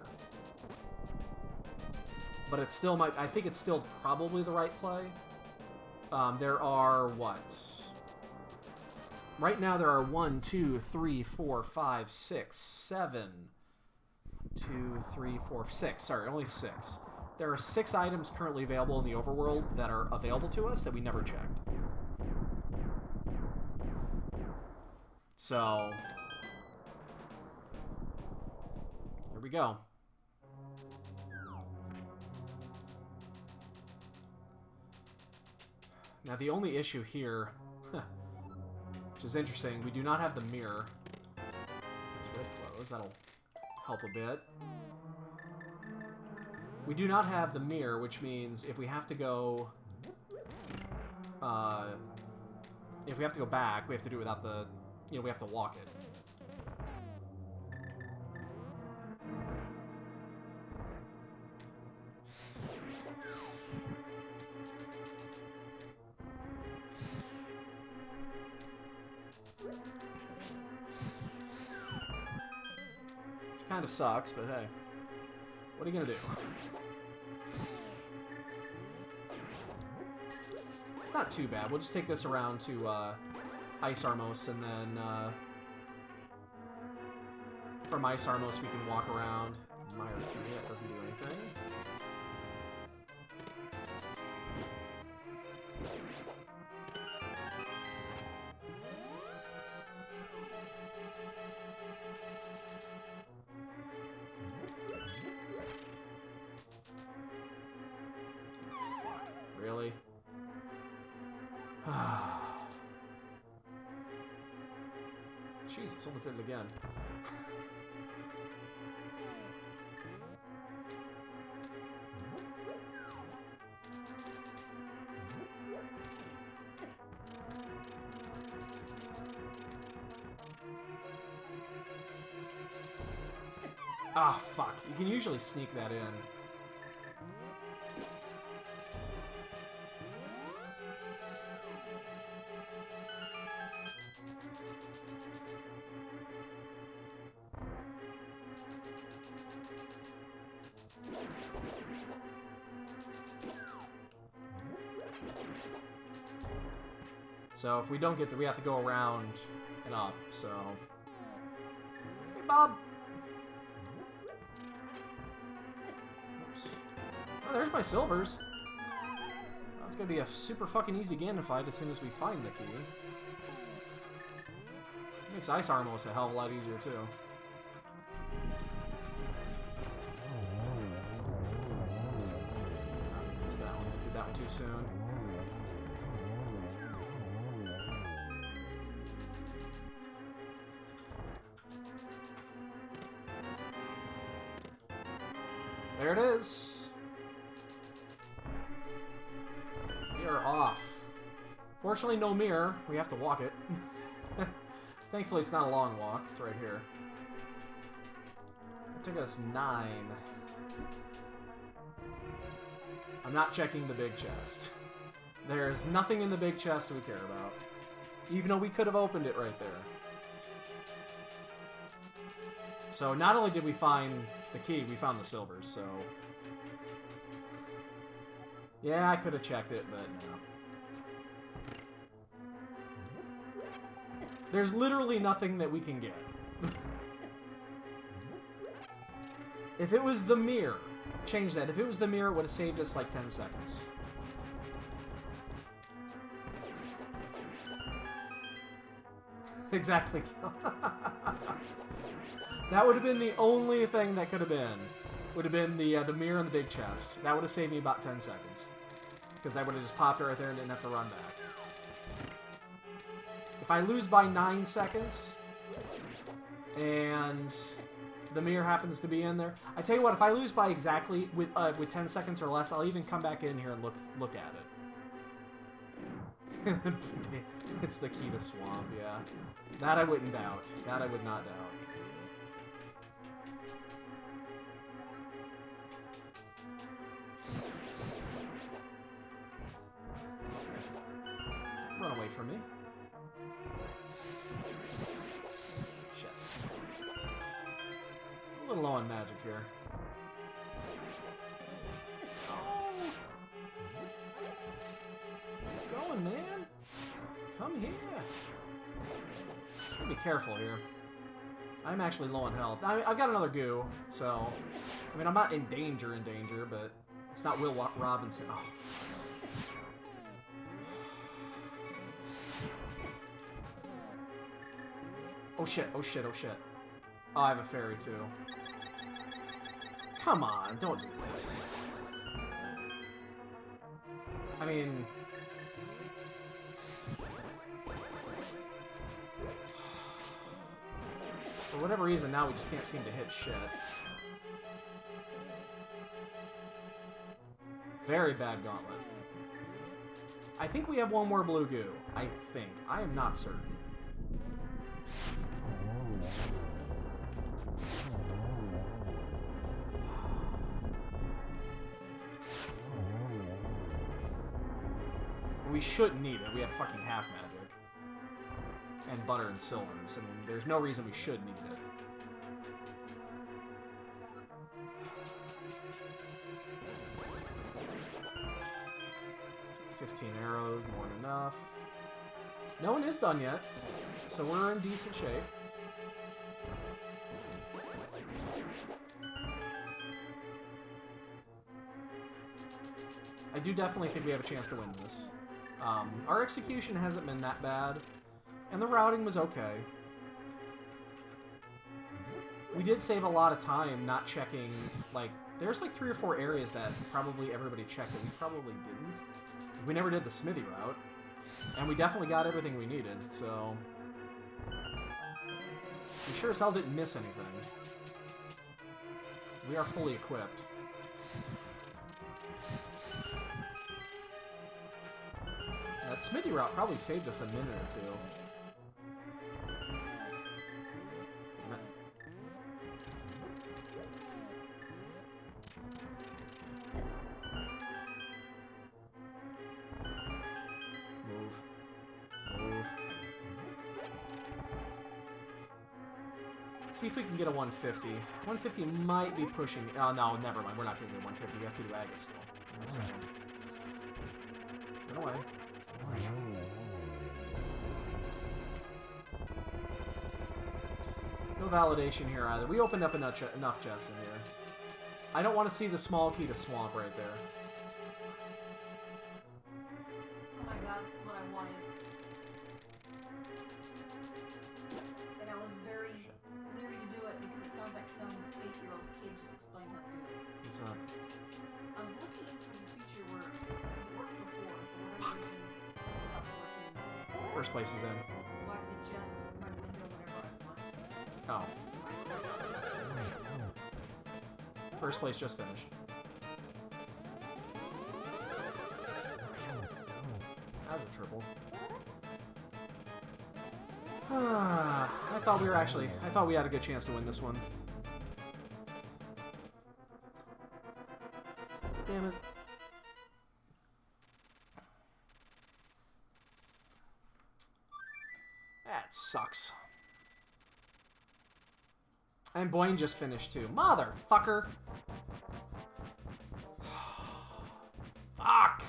S1: But it still might... I think it's still probably the right play. There are, what? Right now there are 1, 2, 3, 4, 5, 6, 7... 2, 3, 4, 6. Sorry, only 6. There are 6 items currently available in the overworld that are available to us that we never checked. So... here we go. Now the only issue here, which is interesting, we do not have the mirror. It's really close, that'll help a bit. We do not have the mirror, which means if we have to go... if we have to go back, we have to do it without the... you know, we have to walk it. Kind of sucks, but hey. What are you gonna do? It's not too bad. We'll just take this around to Ice Armos, and then from Ice Armos we can walk around. Mire Key, that doesn't do anything. Really? Jesus, almost did it again. Ah, fuck. You can usually sneak that in. So if we don't get there, we have to go around and up, so... Hey, Bob! Oops. Oh, there's my silvers. Well, it's gonna be a super fucking easy Ganon fight as soon as we find the key. Makes Ice Armos a hell of a lot easier, too. I missed that one. Did that one too soon. There it is. We are off. Fortunately, no mirror. We have to walk it. Thankfully, it's not a long walk. It's right here. It took us 9. I'm not checking the big chest. There's nothing in the big chest we care about. Even though we could have opened it right there. So not only did we find the key, we found the silvers, so... yeah, I could have checked it, but no. There's literally nothing that we can get. If it was the mirror, change that. If it was the mirror, it would have saved us like 10 seconds. Exactly. That would have been the only thing that could have been. Would have been the mirror and the big chest. That would have saved me about 10 seconds. Because I would have just popped it right there and didn't have to run back. If I lose by 9 seconds, and the mirror happens to be in there. I tell you what, if I lose by exactly with 10 seconds or less, I'll even come back in here and look at it. It's the key to swamp, yeah. That I wouldn't doubt. That I would not doubt. Run away from me. Shit. A little low on magic here. Oh! Keep going, man. Come here. Gotta be careful here. I'm actually low on health. I've got another goo, so... I mean, I'm not in danger, but it's not Will Robinson. Oh, fuck. Oh shit, oh shit, oh shit. Oh, I have a fairy too. Come on, don't do this. I mean... For whatever reason, now we just can't seem to hit shit. Very bad gauntlet. I think we have one more blue goo. I think. I am not certain. We shouldn't need it. We have fucking half magic. And butter and silvers. I mean, there's no reason we should need it. Arrows, more than enough. No one is done yet, so we're in decent shape. I do definitely think we have a chance to win this. Our execution hasn't been that bad, and the routing was okay. We did save a lot of time not checking, like, there's like 3 or 4 areas that probably everybody checked that we probably didn't. We never did the smithy route, and we definitely got everything we needed, so... We sure as hell didn't miss anything. We are fully equipped. That smithy route probably saved us a minute or two. See if we can get a 150. 150 might be pushing... Oh, no, never mind. We're not going to get 150. We have to do Agus still. Get away. No validation here either. We opened up enough chests in here. I don't want to see the small key to swamp right there.
S2: Oh my god, this is what I wanted. And I was very leery to do it because it sounds like some 8-year-old kid just explained how to do it.
S1: What's up?
S2: I was looking for this feature where, because it worked before, for whatever reason, it stopped working.
S1: First place is in.
S2: Well, I could adjust my window whenever I want.
S1: Oh. First place just finished. That was a triple. I thought we had a good chance to win this one. Damn it. That sucks. And Boyne just finished too. Motherfucker! Fuck!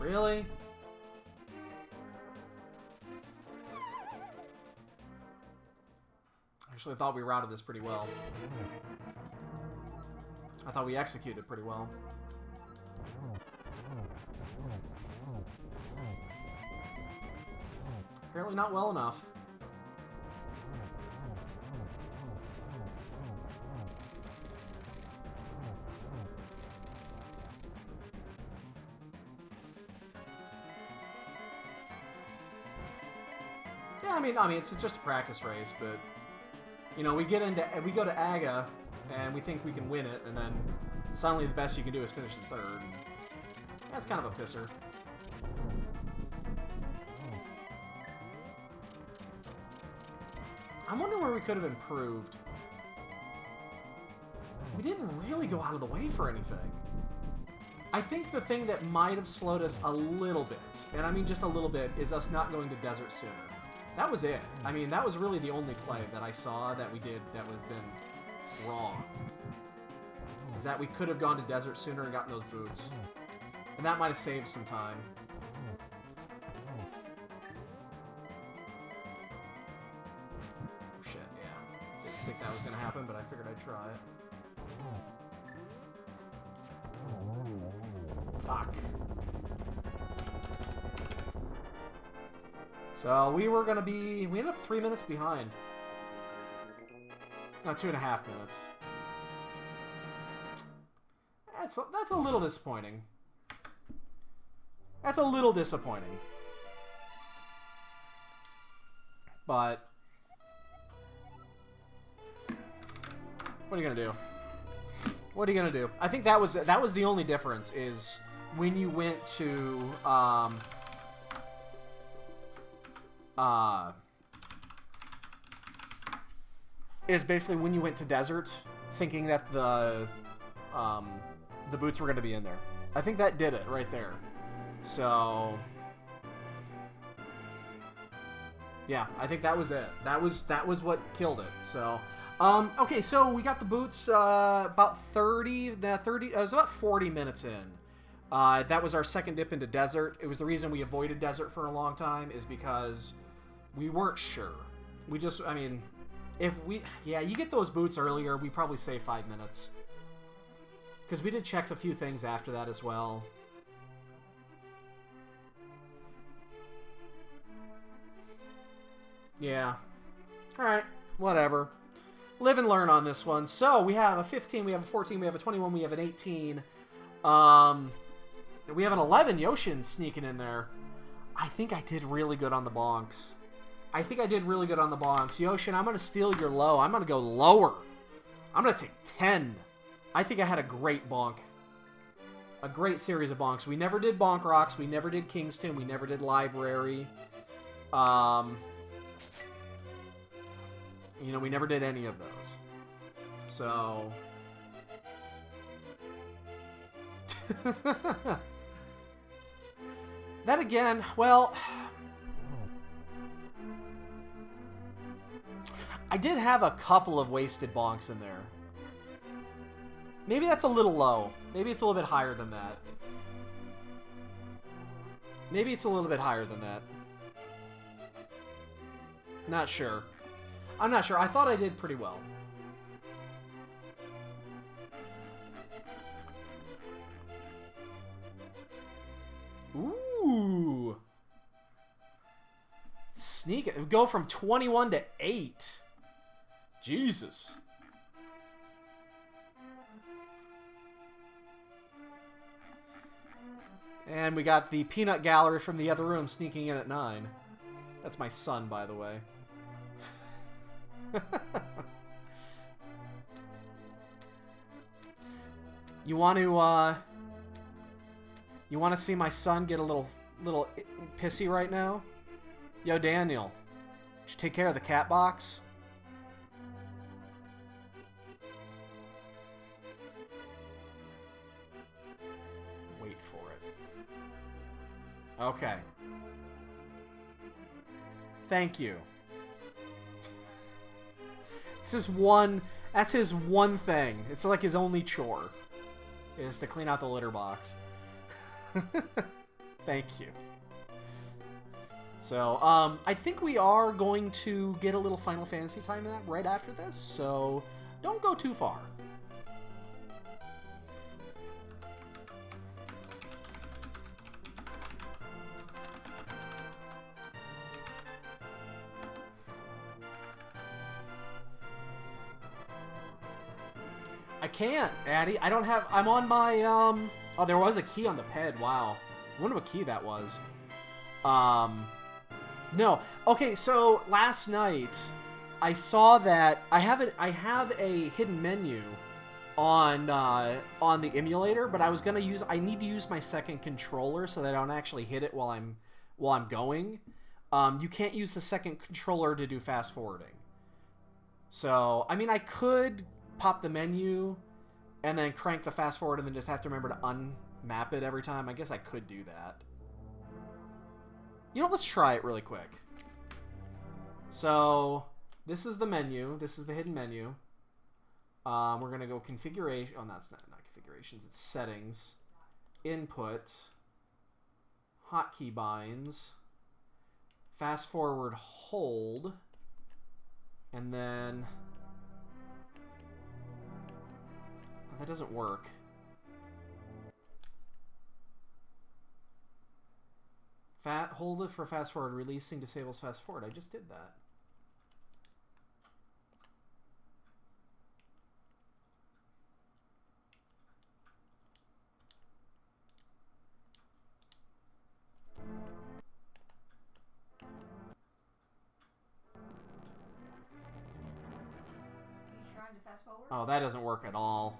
S1: Really? Actually, I thought we routed this pretty well. I thought we executed pretty well. Apparently not well enough. Yeah, I mean, it's just a practice race, but You know, we go to Aga, and we think we can win it, and then suddenly the best you can do is finish in third. That's kind of a pisser. I'm wondering where we could have improved. We didn't really go out of the way for anything. I think the thing that might have slowed us a little bit, and I mean just a little bit, is us not going to Desert sooner. That was it. I mean, that was really the only play that I saw that we did that was been wrong. Is that we could have gone to Desert sooner and gotten those boots. And that might have saved some time. Oh, shit, yeah. Didn't think that was going to happen, but I figured I'd try it. Fuck. So we were gonna be... We ended up 3 minutes behind. No, 2.5 minutes. That's a little disappointing. That's a little disappointing. But... what are you gonna do? What are you gonna do? I think that was the only difference, is when you went to is basically when you went to Desert, thinking that the boots were gonna be in there. I think that did it right there. So yeah, I think that was it. That was what killed it. So. Okay, so we got the boots about 30, it was about 40 minutes in. That was our second dip into Desert. It was the reason we avoided Desert for a long time, is because we weren't sure. We just, I mean, you get those boots earlier, we probably save 5 minutes. Because we did check a few things after that as well. Yeah. Alright, whatever. Live and learn on this one. So, we have a 15, we have a 14, we have a 21, we have an 18. We have an 11 Yoshin sneaking in there. I think I did really good on the bonks. Yoshin, I'm going to steal your low. I'm going to go lower. I'm going to take 10. I think I had a great bonk. A great series of bonks. We never did Bonk Rocks. We never did Kingston. We never did Library. You know, we never did any of those. So... that again, well... I did have a couple of wasted bonks in there. Maybe that's a little low. Maybe it's a little bit higher than that. Not sure. I'm not sure. I thought I did pretty well. Ooh. Sneak it. Go from 21 to 8. Jesus. And we got the peanut gallery from the other room sneaking in at 9. That's my son, by the way. You want to see my son get a little pissy right now? Yo, Daniel, did you take care of the cat box? Wait for it. Okay. Thank you. That's his one thing. It's like his only chore, is to clean out the litter box. Thank you. So, I think we are going to get a little Final Fantasy time in that right after this, so don't go too far. I can't, Addy. I don't have... I'm on my, Oh, there was a key on the ped. Wow. I wonder what key that was. No. Okay, so last night, I saw that I have a hidden menu on the emulator, but I need to use my second controller so that I don't actually hit it while I'm going. You can't use the second controller to do fast forwarding. So, I mean, I could pop the menu and then crank the fast forward and then just have to remember to unmap it every time. I guess I could do that. You know, let's try it really quick. So, this is the menu. This is the hidden menu. We're going to go configuration. Oh, that's not configurations. It's settings. Input. Hotkey binds. Fast forward hold. And then... Oh, that doesn't work. Hold it for fast forward. Releasing disables fast forward. I just did that. Oh, that doesn't work at all.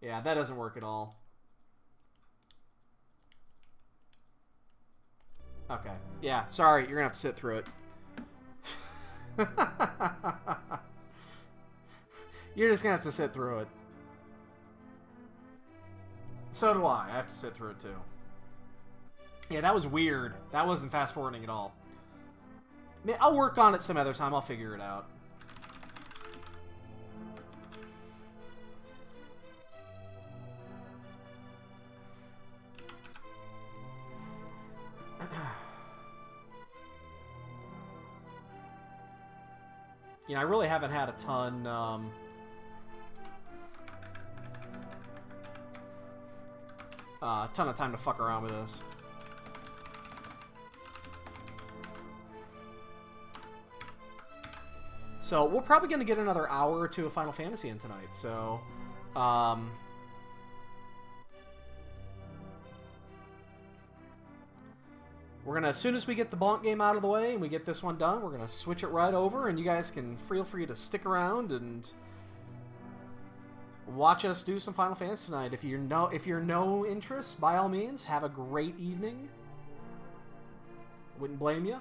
S1: Yeah, that doesn't work at all. Okay. Yeah, sorry. You're going to have to sit through it. You're just going to have to sit through it. So do I. I have to sit through it, too. Yeah, that was weird. That wasn't fast-forwarding at all. I mean, I'll work on it some other time. I'll figure it out. You know, I really haven't had a ton of time to fuck around with this. So we're probably going to get another hour or two of Final Fantasy in tonight. So, we're going to, as soon as we get the Bonk game out of the way and we get this one done, we're going to switch it right over, and you guys can feel free to stick around and watch us do some Final Fantasy tonight. If you're no interest, by all means, have a great evening. Wouldn't blame you.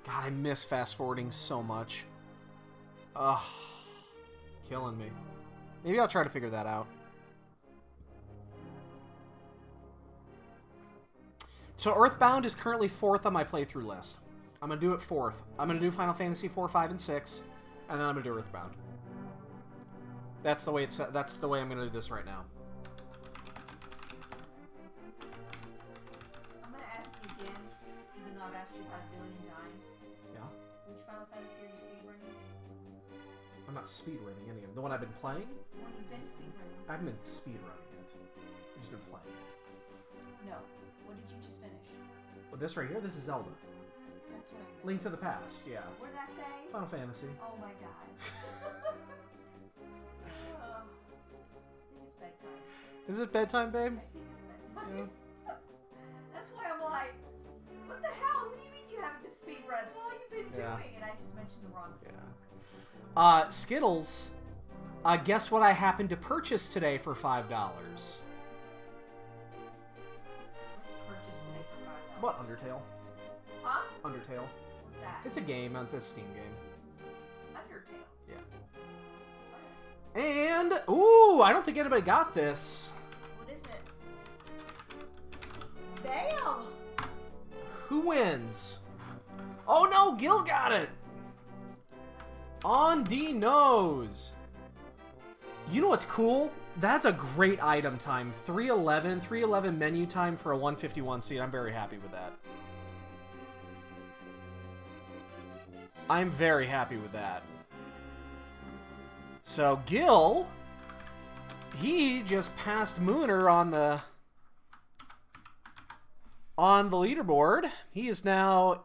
S1: God, I miss fast forwarding so much. Ugh. Killing me. Maybe I'll try to figure that out. So Earthbound is currently 4th on my playthrough list. I'm going to do it 4th. I'm going to do Final Fantasy 4, 5, and 6, and then I'm going to do Earthbound. That's the way that's the way I'm going to do this right now.
S2: I'm going to ask you again, even though I've asked you about a billion times.
S1: Yeah?
S2: Which Final Fantasy are you speedrunning?
S1: I'm not speedrunning any of them. The one I've been playing?
S2: The one you've been speedrunning?
S1: I haven't been speedrunning it. I've just been playing it.
S2: No. What did you just finish?
S1: Well, this right here, this is Zelda.
S2: That's what I meant.
S1: Link to the Past, yeah.
S2: What did I say?
S1: Final Fantasy.
S2: Oh my god. I think it's bedtime.
S1: Is it bedtime, babe?
S2: I think it's bedtime.
S1: Yeah.
S2: That's why I'm like, what the hell? What do you mean you haven't been speedruns? Well, all you've been
S1: Yeah.
S2: doing, and I just mentioned the wrong thing.
S1: Yeah. Skittles. Guess what I happened to purchase today for $5?
S2: Purchased today for $5.
S1: What, Undertale?
S2: Huh?
S1: Undertale.
S2: What's that?
S1: It's a game. It's a Steam game.
S2: Undertale.
S1: Yeah. And, ooh, I don't think anybody got this.
S2: What is it? Damn!
S1: Who wins? Oh no, Gil got it! On the nose. You know what's cool? That's a great item time. 311 menu time for a 151 seat. I'm very happy with that. I'm very happy with that. So Gil, he just passed Mooner on the leaderboard. He is now